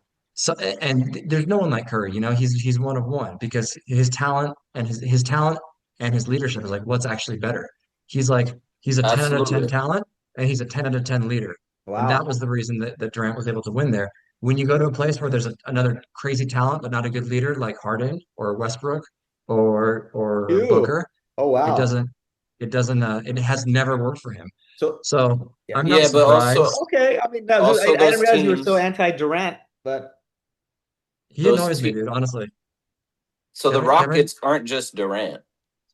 and there's no one like Curry, he's one of one because his talent and his talent and his leadership is like what's actually better. He's like he's a 10 out of 10 Absolutely. talent and he's a 10 out of 10 leader. And that Wow. was the reason that Durant was able to win there. When you go to a place where there's another crazy talent but not a good leader like Harden or Westbrook or Ew. Booker, Oh, it wow. doesn't it has never worked for him. So, So yeah. I'm not Yeah, but surprised. Okay. I mean, also I didn't those realize you were so teams, anti-Durant, but He those annoys me, te- dude, honestly. so the Kevin? Rockets aren't just Durant.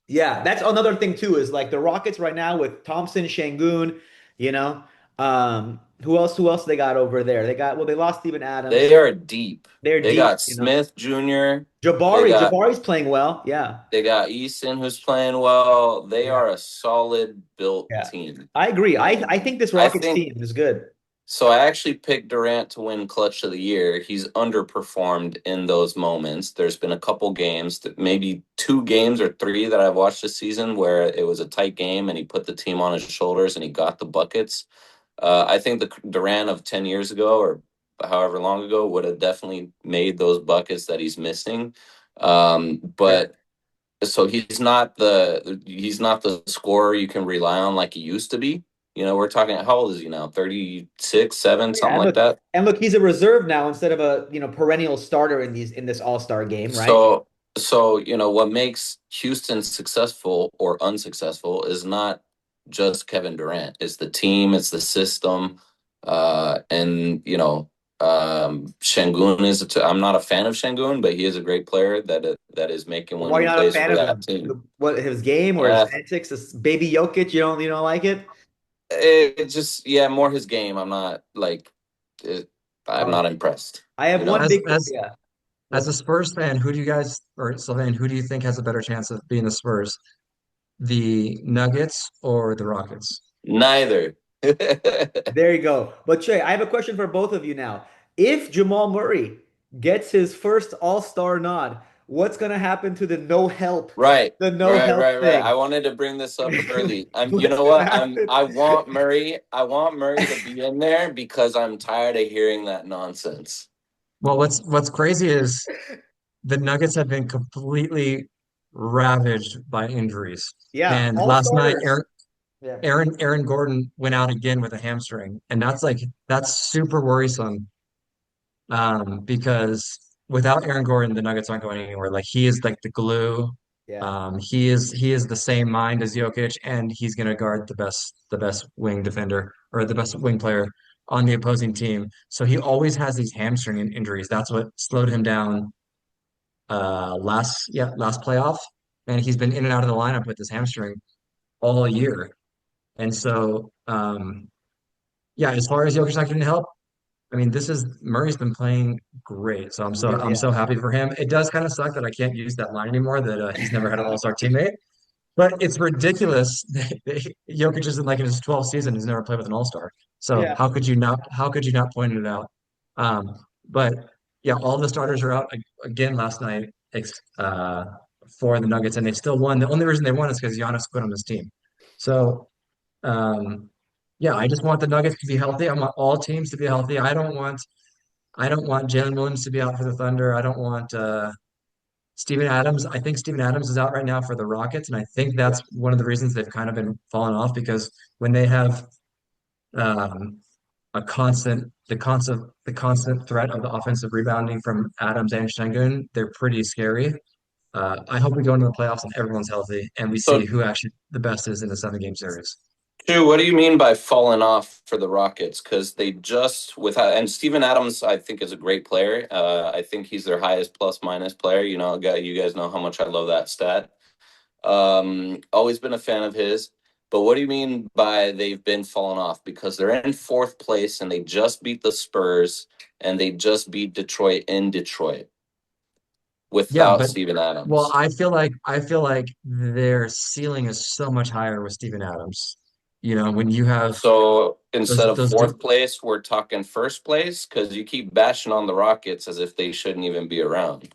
yeah, that's another thing too, is like the Rockets right now with Thompson, Şengün, you know. Who else they got over there? They lost Steven Adams. They are deep. They're They deep, got Smith Jr. They got Jabari's playing well. Yeah. they got Eason who's playing well. They Yeah. are a solid built Yeah. team. I agree. I And think this I Rockets think team is good. so. I actually picked Durant to win Clutch of the Year. He's underperformed in those moments. There's been a couple games, maybe two games or three that I've watched this season where it was a tight game and he put the team on his shoulders and he got the buckets. I think the Durant of 10 years ago or however long ago would have definitely made those buckets that he's missing. Fair. But so he's not the scorer you can rely on like he used to be. We're talking how old is he now? 36, 7, Yeah, something like that. and look, he's a reserve now instead of a perennial starter in this All-Star game, right? So what makes Houston successful or unsuccessful is not just Kevin Durant. It's the team, it's the system. Şengün I'm not a fan of Şengün, but he is a great player that is making Why are you winning not a plays fan for of that him? team. What his game or his Uh, antics? This baby Jokic, you don't like it? it just yeah, more his game. It, I'm Oh, not impressed. I have You one know, As big as yeah. as What's a Spurs fan, who do you guys or Sylvain, who do you think has a better chance of being the Spurs? The Nuggets or the Rockets? neither. There you go. But Trey, I have a question for both of you now. If Jamal Murray gets his first All-Star nod, what's gonna happen to the no help? Right, The no right, help right, right. I thing. wanted to bring this up early. You What's know gonna what? happen? I want Murray. I want Murray to be in there because I'm tired of hearing that nonsense. Well, what's crazy is the Nuggets have been completely ravaged by injuries. Yeah, And all last night, starters. Yeah. Aaron Gordon went out again with a hamstring, and that's super worrisome. Because without Aaron Gordon, the Nuggets aren't going anywhere. Like he is like the glue. Yeah. He is the same mind as Jokic, and he's going to guard the best wing defender or the best wing player on the opposing team. So he always has these hamstring injuries. That's what slowed him down last playoff, and he's been in and out of the lineup with his hamstring all year. And so yeah, as far as Jokic not getting help, I mean, this is Murray's been playing great, so I'm so Really I'm so has. happy for him. It does kind of suck that I can't use that line anymore. That he's never had an All-Star teammate, but it's ridiculous. Jokic is in his 12th season, he's never played with an All-Star. So Yeah. how could you not point it out? Um, but yeah, all the starters are out again last night for the Nuggets, and they still won. The only reason they won is because Giannis quit on his team. So. Um, yeah, I just want the Nuggets to be healthy. I want all teams to be healthy. I don't want Jalen Williams to be out for the Thunder. I don't want Steven Adams. I think Steven Adams is out right now for the Rockets, and I think Yeah. that's one of the reasons they've kind of been falling off because when they have um, the constant threat of the offensive rebounding from Adams and Şengün, they're pretty scary. I hope we go into the playoffs and everyone's healthy, and we see So, who actually the best is in the 7-game series. Drew, what do you mean by falling off for the Rockets? Because they just without and Steven Adams, I think, is a great player. I think he's their highest plus minus player. You guys know how much I love that stat. Always been a fan of his. But what do you mean by they've been falling off? Because they're in fourth place and they just beat the Spurs and they just beat Detroit in Detroit Yeah, without but Steven well, Adams. I feel like their ceiling is so much higher with Steven Adams. When you have So instead those of those fourth place, we're talking first place because you keep bashing on the Rockets as if they shouldn't even be around.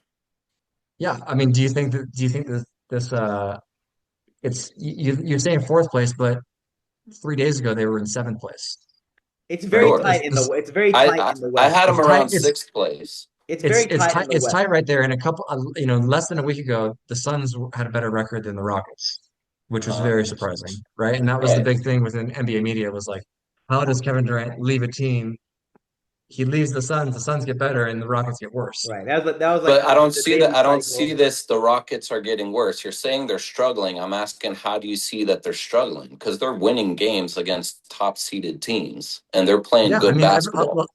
yeah, I mean, do you think that this it's you're saying fourth place, but 3 days ago they were in seventh place, It's very right? Sure. tight This in the this it's very I tight I, in the I West. had it's them tight. around It's sixth place. It's it's very it's tight tight. in the It's West. tight right there. And less than a week ago, the Suns had a better record than the Rockets, which was Uh, very surprising, right? And that was the right. big thing within NBA media was like, how does Kevin Durant leave a team? He leaves the Suns get better, and the Rockets get worse. Right. That was like But kind of the that. daily I don't see cycle. this. The Rockets are getting worse. You're saying they're struggling. I'm asking, how do you see that they're struggling? Because they're winning games against top seeded teams and they're playing Yeah, I good mean, basketball.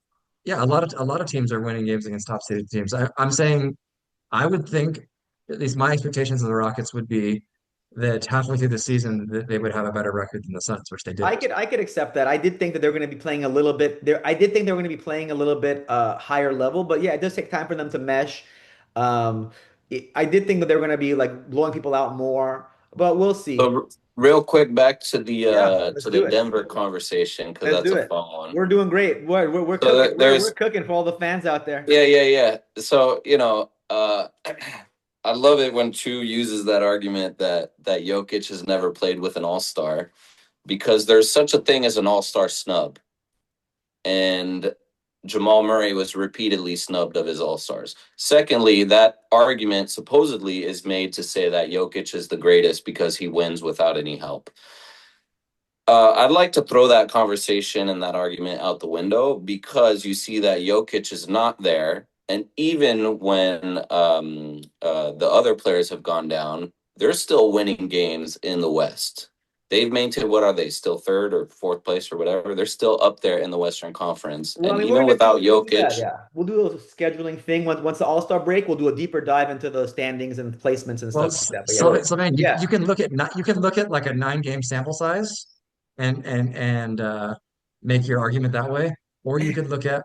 yeah, a lot of teams are winning games against top seeded teams. I'm saying I would think at least my expectations of the Rockets would be that halfway through the season that they would have a better record than the Suns, which they didn't. I could accept that. I did think that they're going to be playing a little bit there. I did think they were going to be playing a little bit higher level, but yeah, it does take time for them to mesh. Um, I did think that they were going to be like blowing people out more, but we'll see. So real quick, back Yeah, let's to the do it. Denver conversation because Let's that's do a it. fun one. We're doing great. We're So cooking. We're there's cooking for all the fans out there. yeah. So I love it when Chu uses that argument that Jokic has never played with an all-star because there's such a thing as an all-star snub, and Jamal Murray was repeatedly snubbed of his all-stars. Secondly, that argument supposedly is made to say that Jokic is the greatest because he wins without any help. I'd like to throw that conversation and that argument out the window because you see that Jokic is not there. And even when the other players have gone down, they're still winning games in the West. They've maintained, what are they, still third or fourth place or whatever? They're still up there in the Western Conference. Well, I And mean, even without we're gonna do that. Jokic, Yeah, we'll do a scheduling thing once the All-Star break. We'll do a deeper dive into the standings and placements and Well, stuff like that. But yeah, so man, yeah. you can look at you can look at like a 9 game sample size and make your argument that way, or you could look at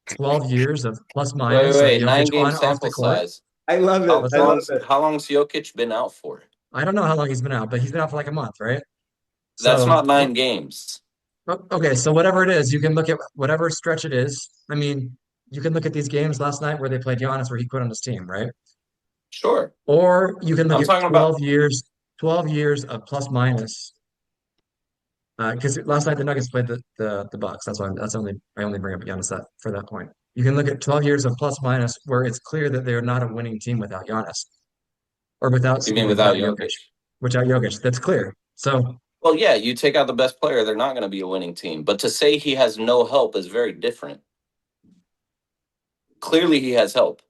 12 years of plus minus of wait, Jokic 9 game on and off the sample court. size. I love it. What's I that? love it. How long's Jokic been out for? I don't know how long he's been out, but he's been out for like a month, right? That's So, not 9 games. okay, so whatever it is, you can look at whatever stretch it is. I mean, you can look at these games last night where they played Giannis, where he quit on his team, right? Sure. Or you can look I'm at talking about 12 years of plus minus. Because last night the Nuggets played the Bucks. That's only I only bring up Giannis that for that point. You can look at 12 years of plus minus where it's clear that they're not a winning team without Giannis or without, you excuse mean me, without without Jokic. Jokic, without Jokic. That's clear. So Well, yeah, you take out the best player, they're not going to be a winning team. But to say he has no help is very different. Clearly, he has help,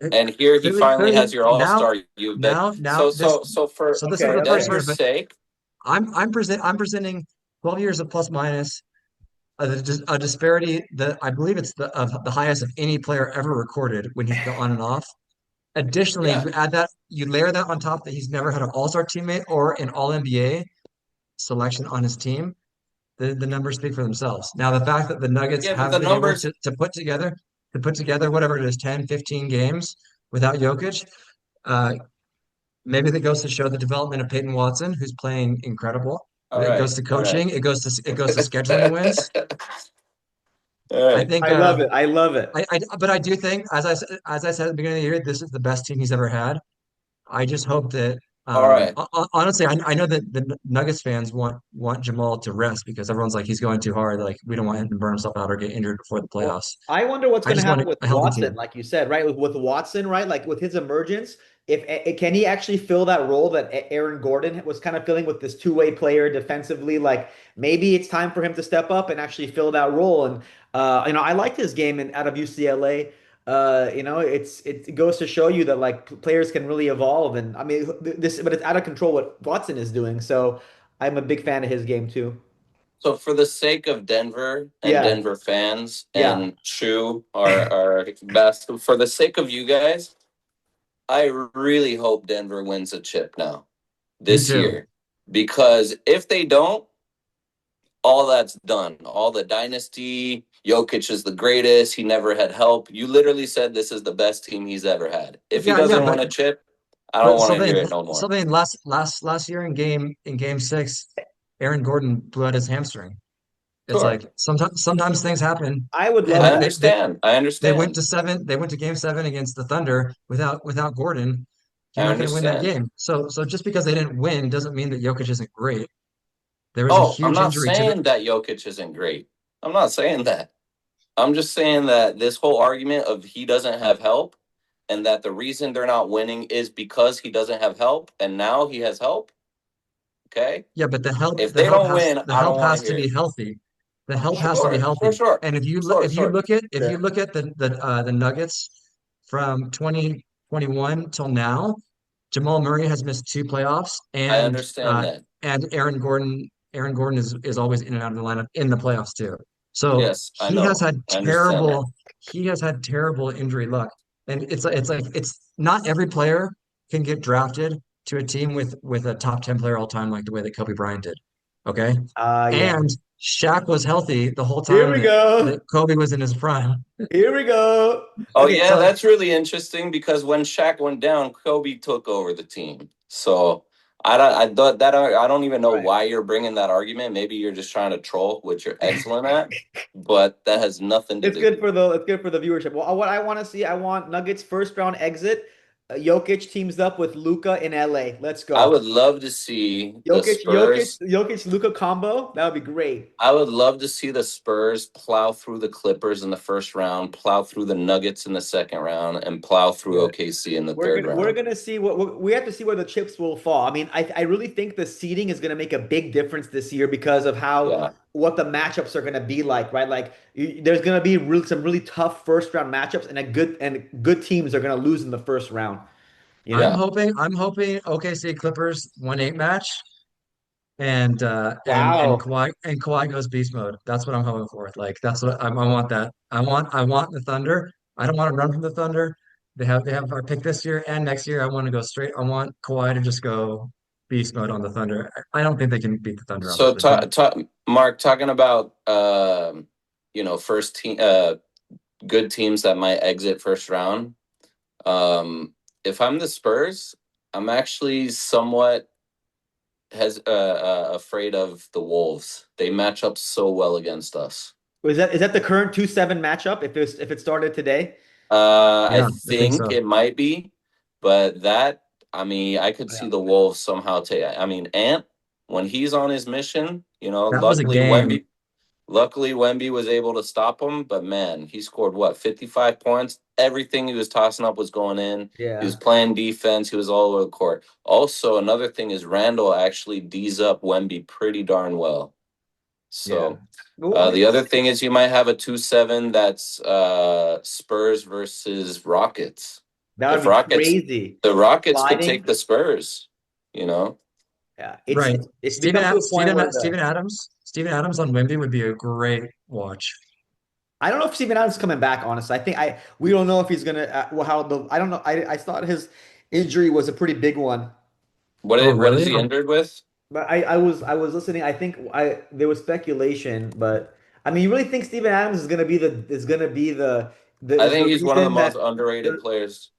it, and here he finally clearly has your All Star. You've been now this so for so this is Okay, the first okay. year, Denver's but sake. I'm presenting 12 years of plus minus a disparity that I believe it's the highest of any player ever recorded when he's on and off. Additionally, Yeah, you layer that on top that he's never had an all-star teammate or an all NBA selection on his team. The numbers speak for themselves. Now, the fact that the Nuggets yeah, but have the been able numbers. to put together whatever it is, 10, 15 games without Jokic, uh, maybe that goes to show the development of Peyton Watson, who's playing incredible. All It right, goes to all right. coaching. It goes to scheduling wins. All I right. think I love it. I love it. but I do think, as I said at the beginning of the year, this is the best team he's ever had. I just hope that All right. honestly, I know that the Nuggets fans want Jamal to rest because everyone's like he's going too hard. Like we don't want him to burn himself out or get injured before the Well, playoffs. I wonder what's I going to just want happen with a healthy Watson, team. like you said, right? With Watson, right? Like with his emergence, if can he actually fill that role that Aaron Gordon was kind of filling with this two-way player defensively? Like maybe it's time for him to step up and actually fill that role. And I liked his game out of UCLA. It goes to show you that like players can really evolve. And I mean but it's out of control what Watson is doing. So I'm a big fan of his game too. So for the sake of Denver and Yeah, Denver fans yeah. and Chu, our best, for the sake of you guys, I really hope Denver wins a chip now Me this too. year. Because if they don't, all that's done. All the dynasty, Jokic is the greatest. He never had help. You literally said this is the best team he's ever had. If he Yeah, doesn't win a chip, I don't but want to hear it no more. Sylvain last year in game six, Aaron Gordon blew out his hamstring. It's Sure. like sometimes things happen, I would love and I that. understand. I they went understand. to seven. They went to game seven against the Thunder without Gordon. You're I not going to win that understand. game. So just because they didn't win doesn't mean that Jokic isn't great. There was a Oh, I'm huge not injury to the. saying that Jokic isn't great. I'm not saying that. I'm just saying that this whole argument of he doesn't have help and that the reason they're not winning is because he doesn't have help and now he has help. Okay. Yeah, but If they don't win, the I don't help want to has to hear be it. healthy. The help has to be Sure, sure, healthy. sure. And Sure, sure. if you Sure. look at the Nuggets from 2021 till now, Jamal Murray has missed 2 playoffs, I understand that. and Aaron Gordon is always in and out of the lineup in the playoffs too. So Yes, I know. I understand that. he has had terrible injury luck, and it's not every player can get drafted to a team with a top 10 player all time, like the way that Kobe Bryant did. Okay. Yeah. And Shaq was healthy the whole Here time we that go. Kobe was in his prime. Here we go. Oh Okay, yeah, So that's really interesting because when Shaq went down, Kobe took over the team. So I don't even know right. why you're bringing that argument. Maybe you're just trying to troll, which you're excellent at, but that has nothing to do. It's good for the viewership. Well, what I want to see, I want Nuggets first round exit. Jokic teams up with Luca in LA. Let's I go. would love to see the Spurs. Jokic, Luca combo. That would be great. I would love to see the Spurs plow through the Clippers in the first round, plow through the Nuggets in the second round, and plow through Good. OKC in the third We're round. gonna see we have to see where the chips will fall. I mean, I really think the seeding is gonna make a big difference this year because of how Yeah. what the matchups are gonna be like, right? Like there's gonna be some really tough first round matchups, and a good teams are gonna lose in the first round. You I'm know? Yeah. hoping I'm hoping OKC Clippers 1-8 match and Wow. Kawhi goes beast mode. That's what I'm hoping for. Like that's what I want that. I want the Thunder. I don't want to run from the Thunder. They have our pick this year and next year. I want to go straight. I want Kawhi to just go beast mode on the Thunder. I don't think they can beat the Thunder, So, obviously, but Mark, talking about first team, good teams that might exit first round. If I'm the Spurs, I'm actually somewhat afraid of the Wolves. They match up so well against us. Is that the current 2-7 matchup if it started today? I yeah, I think think so. it might be, but I mean, I could see Yeah. the Wolves somehow take. I mean, Ant, when he's on his mission, That was a game. luckily Wemby was able to stop him. But man, he scored what, 55 points? Everything he was tossing up was going in. He was Yeah. playing defense. He was all over the court. Also, another thing is Randall actually D's up Wemby pretty darn well. Yeah. So Well, I mean, the other thing is you might have a 2-7 that's Spurs versus Rockets. that If would be Rockets, crazy. the Rockets could take Sliding. the Spurs, you know? Yeah. Right. It's become to a point where Steven Adams on Wemby would be a great watch. I don't know if Steven Adams is coming back, honestly. We don't know if he's gonna well how the I don't know. I thought his injury was a pretty big one. Oh, What is really? he injured with? But I was listening. I think I there was speculation, but I mean, you really think Steven Adams is gonna be I is the think he's one of the reason most that underrated they're players.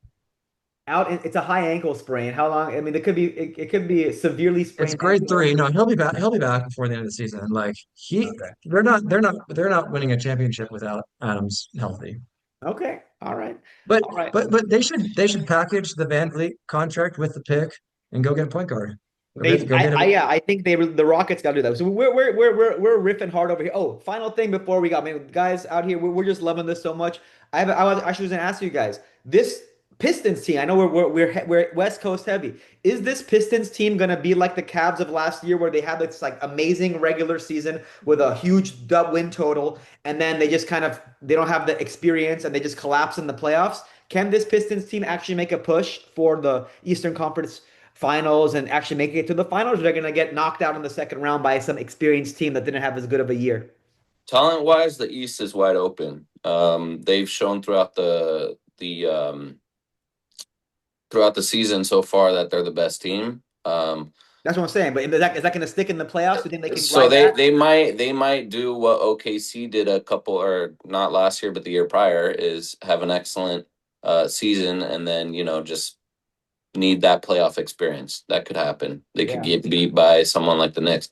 it's a high ankle sprain. How long? I mean, it could be a severely It's sprained grade ankle. three. No, he'll be back. He'll be back before the end of the season. Like Okay. they're not winning a championship without Adams healthy. Okay. All right. But All right. but they should package the Van Vliet contract with the pick and go get a point guard. Go get a Yeah, I think the Rockets got to do that. So we're riffing hard over here. Oh, final thing before we go, I mean, guys out here, we're just loving this so much. I was actually going to ask you guys this Pistons team. I know we're West Coast heavy. Is this Pistons team going to be like the Cavs of last year, where they had this like amazing regular season with a huge dub win total, and then they don't have the experience and they just collapse in the playoffs? Can this Pistons team actually make a push for the Eastern Conference finals and actually making it to the finals, or they're going to get knocked out in the second round by some experienced team that didn't have as good of a year? Talent wise, the East is wide open. They've shown throughout the season so far that they're the best team. That's what I'm saying. But is that going to stick in the playoffs? Do you think they can So ride that? they might do what OKC did a couple, or not last year but the year prior, is have an excellent season and then just need that playoff experience. That could happen. They could Yeah. get beat by someone like the Knicks.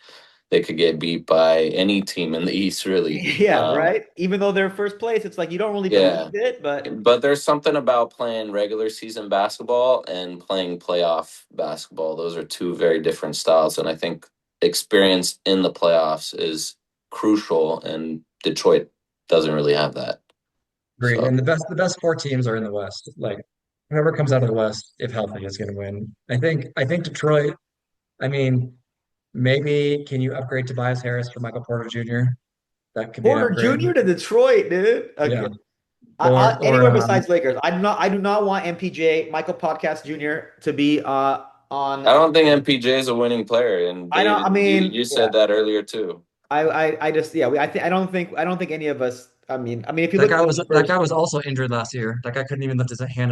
They could get beat by any team in the East, really. Yeah, right. Even though they're first place, it's like you don't really believe Yeah, it, but but there's something about playing regular season basketball and playing playoff basketball. Those are two very different styles, and I think experience in the playoffs is crucial, and Detroit doesn't really have that. great. So And the best four teams are in the West. Like whoever comes out of the West, if healthy, is going to win. I think Detroit. I mean, maybe can you upgrade Tobias Harris for Michael Porter Jr.? That could be an Porter upgrade. Jr. to Detroit, dude. Okay. Yeah. Or or Anywhere besides Lakers. I do not want MPJ, Michael Podcast Jr. to be I on. don't think MPJ is a winning player, and I David, you mean, you yeah. said that earlier too. I just yeah. I don't think any of us I mean, if you look at the That numbers, guy was also injured last year. That guy couldn't even lift his hand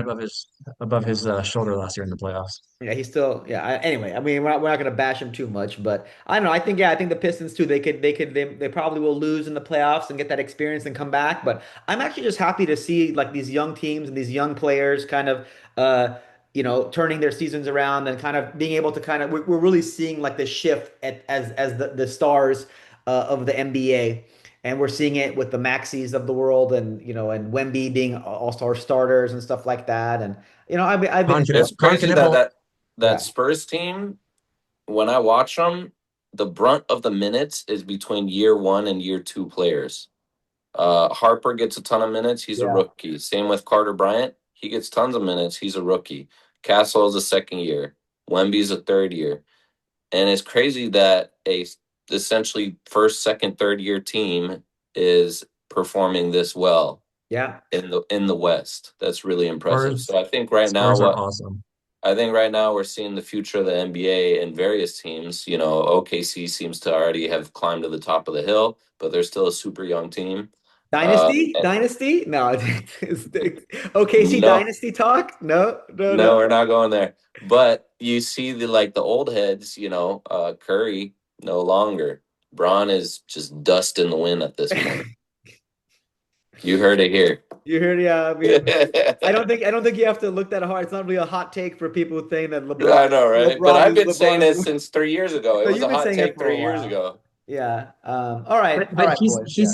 above his shoulder last year in the playoffs. yeah, he's still, yeah. Anyway, I mean, we're not going to bash him too much, but I don't know. I think, yeah, I think the Pistons too. They probably will lose in the playoffs and get that experience and come back. But I'm actually just happy to see like these young teams and these young players kind of, uh, turning their seasons around and kind of being able to kind of. We're really seeing like the shift as the stars of the NBA. And we're seeing it with the Maxis of the world, and and Wemby being all-star starters and stuff like that. And I've been enjoying. It's Con can crazy that nipple. that Spurs team, when I watch them, the brunt of the minutes is between year one and year two players. Harper gets a ton of minutes. He's a Yeah. rookie. Same with Carter Bryant. He gets tons of minutes. He's a rookie. Castle is a second year. Wemby's a third year. And it's crazy that a essentially first, second, third year team is performing this well Yeah. in the West. That's really impressive. Spurs So Spurs are awesome. I think right now we're seeing the future of the NBA in various teams. OKC seems to already have climbed to the top of the hill, but they're still a super young team. Uh, Dynasty? No. OKC no, Dynasty talk? No, no, no. no, we're not going there. But you see the old heads, Curry no longer. Braun is just dust in the wind at this point. You heard it here. You heard, yeah. I mean, I don't think you have to look that hard. It's not really a hot take for people who think that I know, right? But I've been saying LeBron it is. since 3 years ago. It So was you've a been hot saying it take for a 3 years while. ago. Yeah. All right. All But right, boys. Yeah.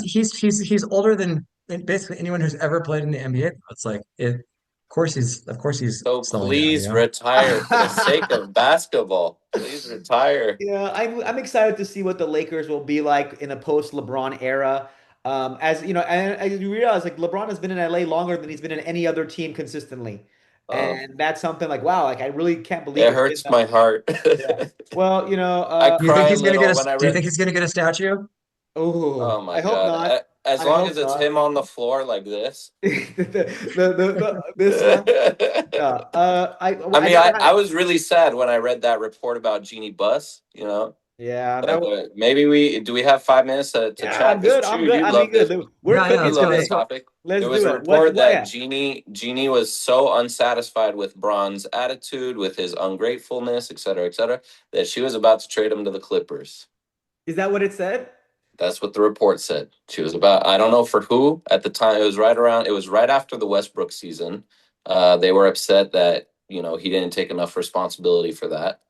he's older than basically anyone who's ever played in the NBA. It's like it. Of course he's So slowing down. You please know. retire for the sake of basketball. Please retire. Yeah, I'm excited to see what the Lakers will be like in a post LeBron era. As you know, and you realize like LeBron has been in LA longer than he's been in any other team consistently, Oh, and that's something like wow, like I really can't believe it it's been hurts that. my heart. Yeah. Well, I Do you cry think a he's gonna get little a? when I Do you read. think he's gonna get a statue? Oh Oh, my I hope God. not. As I long as hope it's not. him on the floor like this. This one. Yeah. I I mean, never I had. was really sad when I read that report about Jeannie Buss. Yeah, that But was. maybe we have 5 minutes to Yeah, chat I'm because good. I'm Chew, good. you I mean, love this. good. We're Yeah, yeah. You cooking Let's go. love Let's this today. go. topic. Let's There was do a it. report What? that Yeah. Jeannie was so unsatisfied with Braun's attitude, with his ungratefulness, et cetera, that she was about to trade him to the Clippers. Is that what it said? That's what the report said. She was about, I don't know for who at the time. It was right after the Westbrook season. They were upset that, he didn't take enough responsibility for that.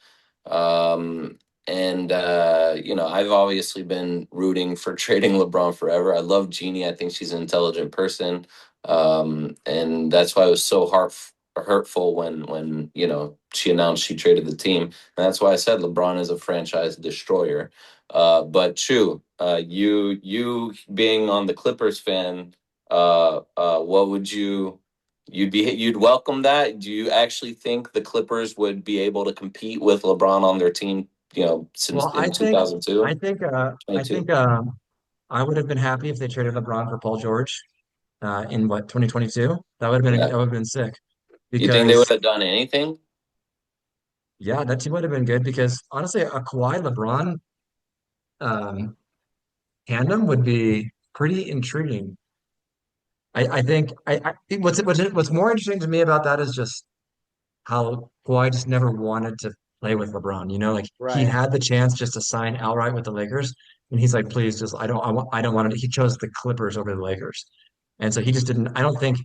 And I've obviously been rooting for trading LeBron forever. I love Jeannie. I think she's an intelligent person. And that's why it was so hurtful when she announced she traded the team. And that's why I said LeBron is a franchise destroyer. But true, you being on the Clippers fan, what would you'd welcome that? Do you actually think the Clippers would be able to compete with LeBron on their team, since Well, in 2002, I 22? think, I would have been happy if they traded LeBron for Paul George, in what 2022. Yeah. That would have been sick You think they would because have done anything? yeah, that team would have been good because honestly, a Kawhi LeBron um, tandem would be pretty intriguing. I think what's more interesting to me about that is just how Kawhi just never wanted to play with LeBron. You know, like he Right. had the chance just to sign outright with the Lakers, and he's like, please, just I don't want it. He chose the Clippers over the Lakers, and so he just didn't. I don't think.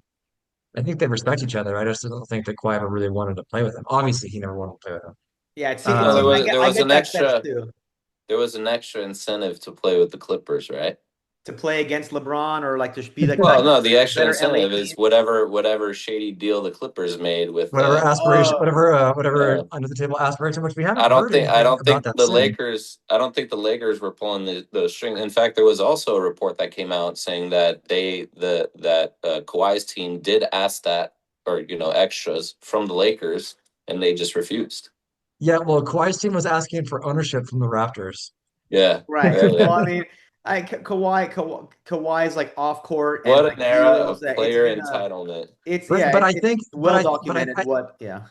I think they respect each other. I just don't think that Kawhi ever really wanted to play with him. Obviously, he never wanted to play with him. Yeah, it Well, seems Um, there I was get an that sense extra too. there was an extra incentive to play with the Clippers, right? To play against LeBron or like to be like Well, no, the the extra better LA incentive is team. whatever shady deal the Clippers made with Oh, whatever uh under the table aspiration, which we haven't heard I anything don't about think that the since. Lakers I don't think the Lakers were pulling the string. In fact, there was also a report that came out saying that Kawhi's team did ask that, or extras from the Lakers, and they just refused. Yeah, well, Kawhi's team was asking for ownership from the Raptors. Yeah. right. Yeah, Well, yeah. I mean, Kawhi's like off court and What like an era deals of that player entitlement. it's But yeah, but I it's think well documented what yeah.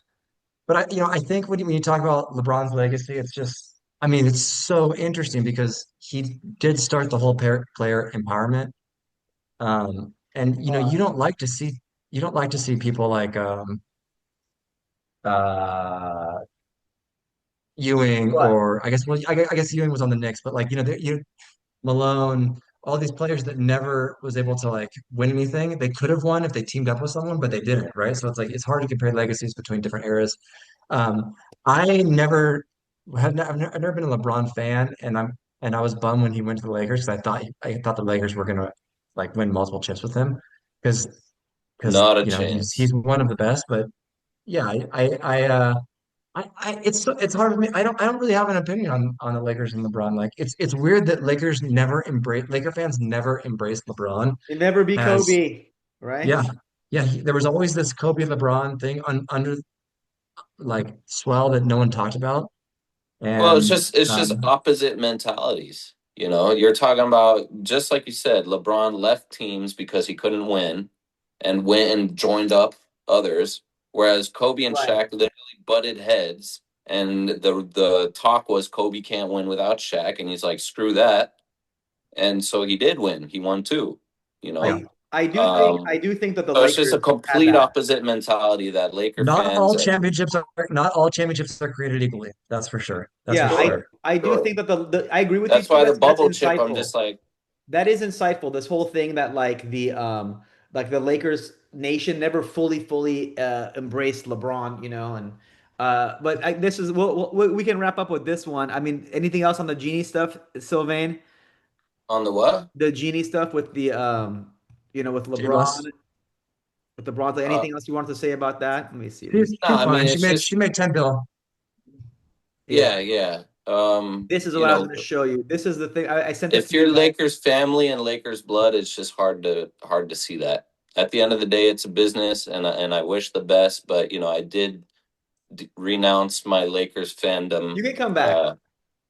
I think when you talk about LeBron's legacy, it's just I mean it's so interesting because he did start the whole player empowerment And Uh, you don't like to see people like uh Ewing, what? or I guess Ewing was on the Knicks, but like Malone, all these players that never was able to like win anything. They could have won if they teamed up with someone, but they didn't, right? So it's like it's hard to compare legacies between different eras. Um, I never I've never been a LeBron fan, and I was bummed when he went to the Lakers because I thought the Lakers were gonna like win multiple chips with him because Not a he's chance. one of the best. But yeah, it's hard for me. I don't really have an opinion on the Lakers and LeBron. Like it's weird that Laker fans never embrace LeBron It never be as Kobe, right? yeah. Yeah, there was always this Kobe LeBron thing under like swell that no one talked about. Well, And it's just opposite mentalities. You know, you're talking about just like you said, LeBron left teams because he couldn't win and went and joined up others, whereas Kobe and Right. Shaq literally butted heads, and the talk was Kobe can't win without Shaq, and he's like, screw that. And so he did win. He won two, you know. I I do think Um, I do think that the so it's just a Lakers had complete that. opposite mentality that Laker fans and not all championships are created equally. That's for sure. That's for Yeah, I sure, sure. I do sure. think that I agree with you That's too. why the That's bubble chip, I'm insightful. just like, That is insightful. This whole thing that like the Lakers nation never fully embraced LeBron, and but this is we can wrap up with this one. I mean, anything else on the genie stuff, Sylvain? on the what? The genie stuff with the with J Bus. LeBron. Like, Uh, anything else you wanted to say about that? Let me see. Let me She's see. no, she's I mean fine. it's She just made 10 bill. Yeah, yeah. this is You what I was know, going to show you. This is the thing. I sent it if to you you're guys. Lakers family and Lakers blood, it's just hard to see that. At the end of the day, it's a business, and I wish the best, but I did renounce my Lakers fandom. You can come back.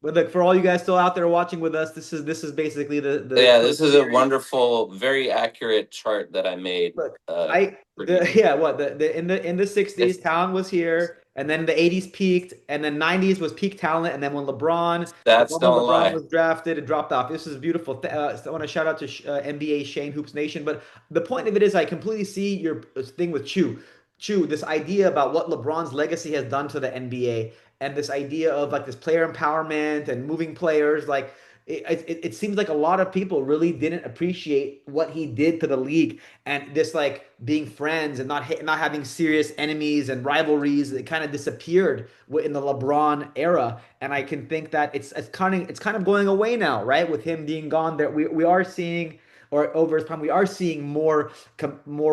But look, for all you guys still out there watching with us, this is basically the Yeah, current this is a series. wonderful, very accurate chart that I made. Look, Uh, I for the you. yeah, what the in the 60s, If talent was here, and then the 80s peaked, and then 90s was peak talent, and then the stats moment don't LeBron lie. was drafted, it dropped off. This is beautiful. I want to shout out to NBA Shane Hoops Nation, but the point of it is I completely see your thing with Chew, this idea about what LeBron's legacy has done to the NBA, and this idea of like this player empowerment and moving players, like it seems like a lot of people really didn't appreciate what he did to the league, and this like being friends and not having serious enemies and rivalries. It kind of disappeared in the LeBron era, and I can think that it's kind of going away now, right? With him being gone, there we are seeing. Or over time, we are seeing more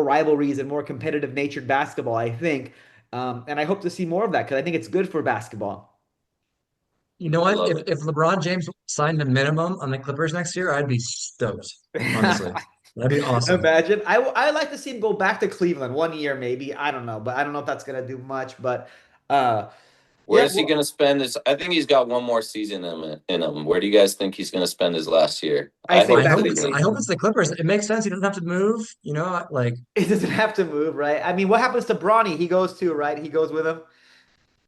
rivalries and more competitive natured basketball, I think, and I hope to see more of that because I think it's good for basketball. You know I what? love it. If LeBron James signed a minimum on the Clippers next year, I'd be stoked, honestly. That'd be awesome. Imagine. I like to see him go back to Cleveland 1 year, maybe. I don't know, but I don't know if that's gonna do much. But uh, Where yeah, is he well, going to spend his? I think he's got one more season in him. Where do you guys think he's going to spend his last year? I I say hope back to I hope Cleveland. it's Cleveland. the Clippers. It makes sense. He doesn't have to move, like He doesn't have to move, right? I mean, what happens to Bronny? He goes too, right? He goes with him.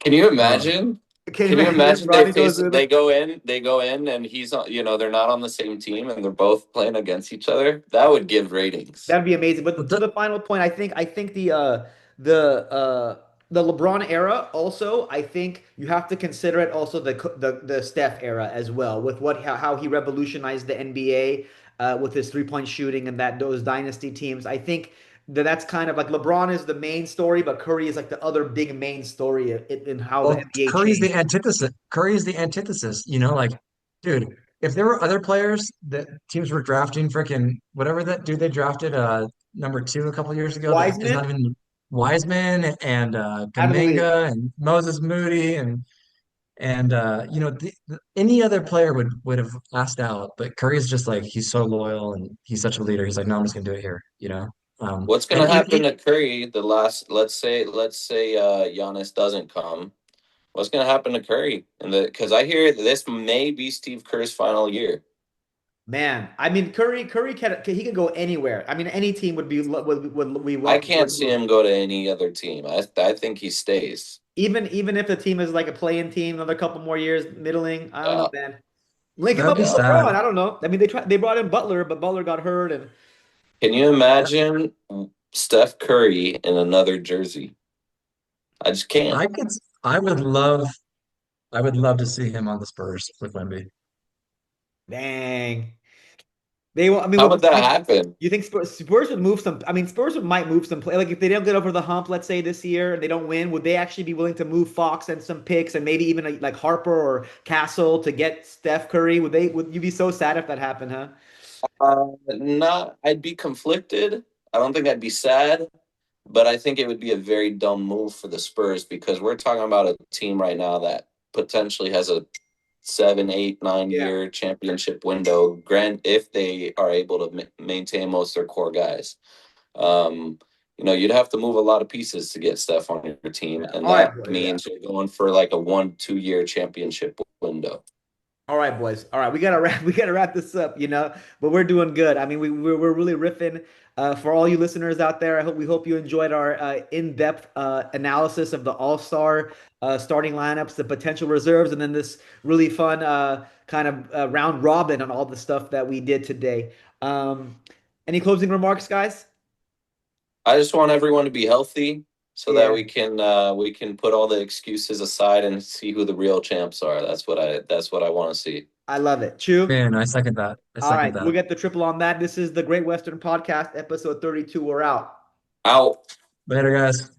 Can you oh, imagine? Can you Can you imagine? imagine they Bronny goes face with him. they go in and he's on, they're not on the same team and they're both playing against each other. That would give ratings. That'd be amazing. but But to the, the final point, I think the the LeBron era also, I think you have to consider it also the Steph era as well with how he revolutionized the NBA with his three-point shooting and that those dynasty teams. I think that's kind of like LeBron is the main story, but Curry is like the other big main story in how the well, NBA Curry's the changed. antithesis. Curry's the antithesis, like, dude, if there were other players that teams were drafting, freaking whatever that dude they drafted, number two a couple years ago, that is not Wiseman even Wiseman and out of the league. Kaminga and Moses Moody and any other player would have asked out, but Curry's just like he's so loyal and he's such a leader. He's like, no, I'm just gonna do it here. What's going And to happen to Curry the last let's say Giannis doesn't come. What's going to happen to Curry? And the because I hear this may be Steve Kerr's final year. Man, I mean Curry he can go anywhere. I mean any team would we I welcome can't would see move. him go to any other team. I think he stays. Even if the team is like a playing team, another couple more years, middling. I don't know, Uh, man. Link him that'd up be with sad. LeBron. I don't know. I mean, they brought in Butler, but Butler got hurt, and Can you Yeah, imagine Steph Curry in another jersey? I just can't. I could. I would love. I would love to see him on the Spurs with Wemby. Dang. They will. I mean, How what would that you, happen? you think Spurs would move some? I mean, might move some play. Like if they don't get over the hump, let's say this year, and they don't win, would they actually be willing to move Fox and some picks and maybe even like Harper or Castle to get Steph Curry? Would they? Would you be so sad if that happened, huh? Not, I'd be conflicted. I don't think I'd be sad, but I think it would be a very dumb move for the Spurs because we're talking about a team right now that potentially has a 7, 8, 9 year championship window. Grant if they are able to maintain most of their core guys. Um, you'd have to move a lot of pieces to get Steph on your team, and All right, that boys. Yeah. means you're going for like a 1, 2 year championship window. All right, boys. All right, we gotta wrap. We gotta wrap this up. But we're doing good. I mean, we're really riffing. For all you listeners out there, we hope you enjoyed our in-depth analysis of the All-Star starting lineups, the potential reserves, and then this really fun kind of round robin on all the stuff that we did today. Um, any closing remarks, guys? I just want everyone to be healthy so that Yeah, we can put all the excuses aside and see who the real champs are. That's what I want to see. I love it. Chew. Man, I second that. I All second right, we'll that. get the triple on that. This is the Great Western Podcast, episode 32. We're out. Out. Later, guys.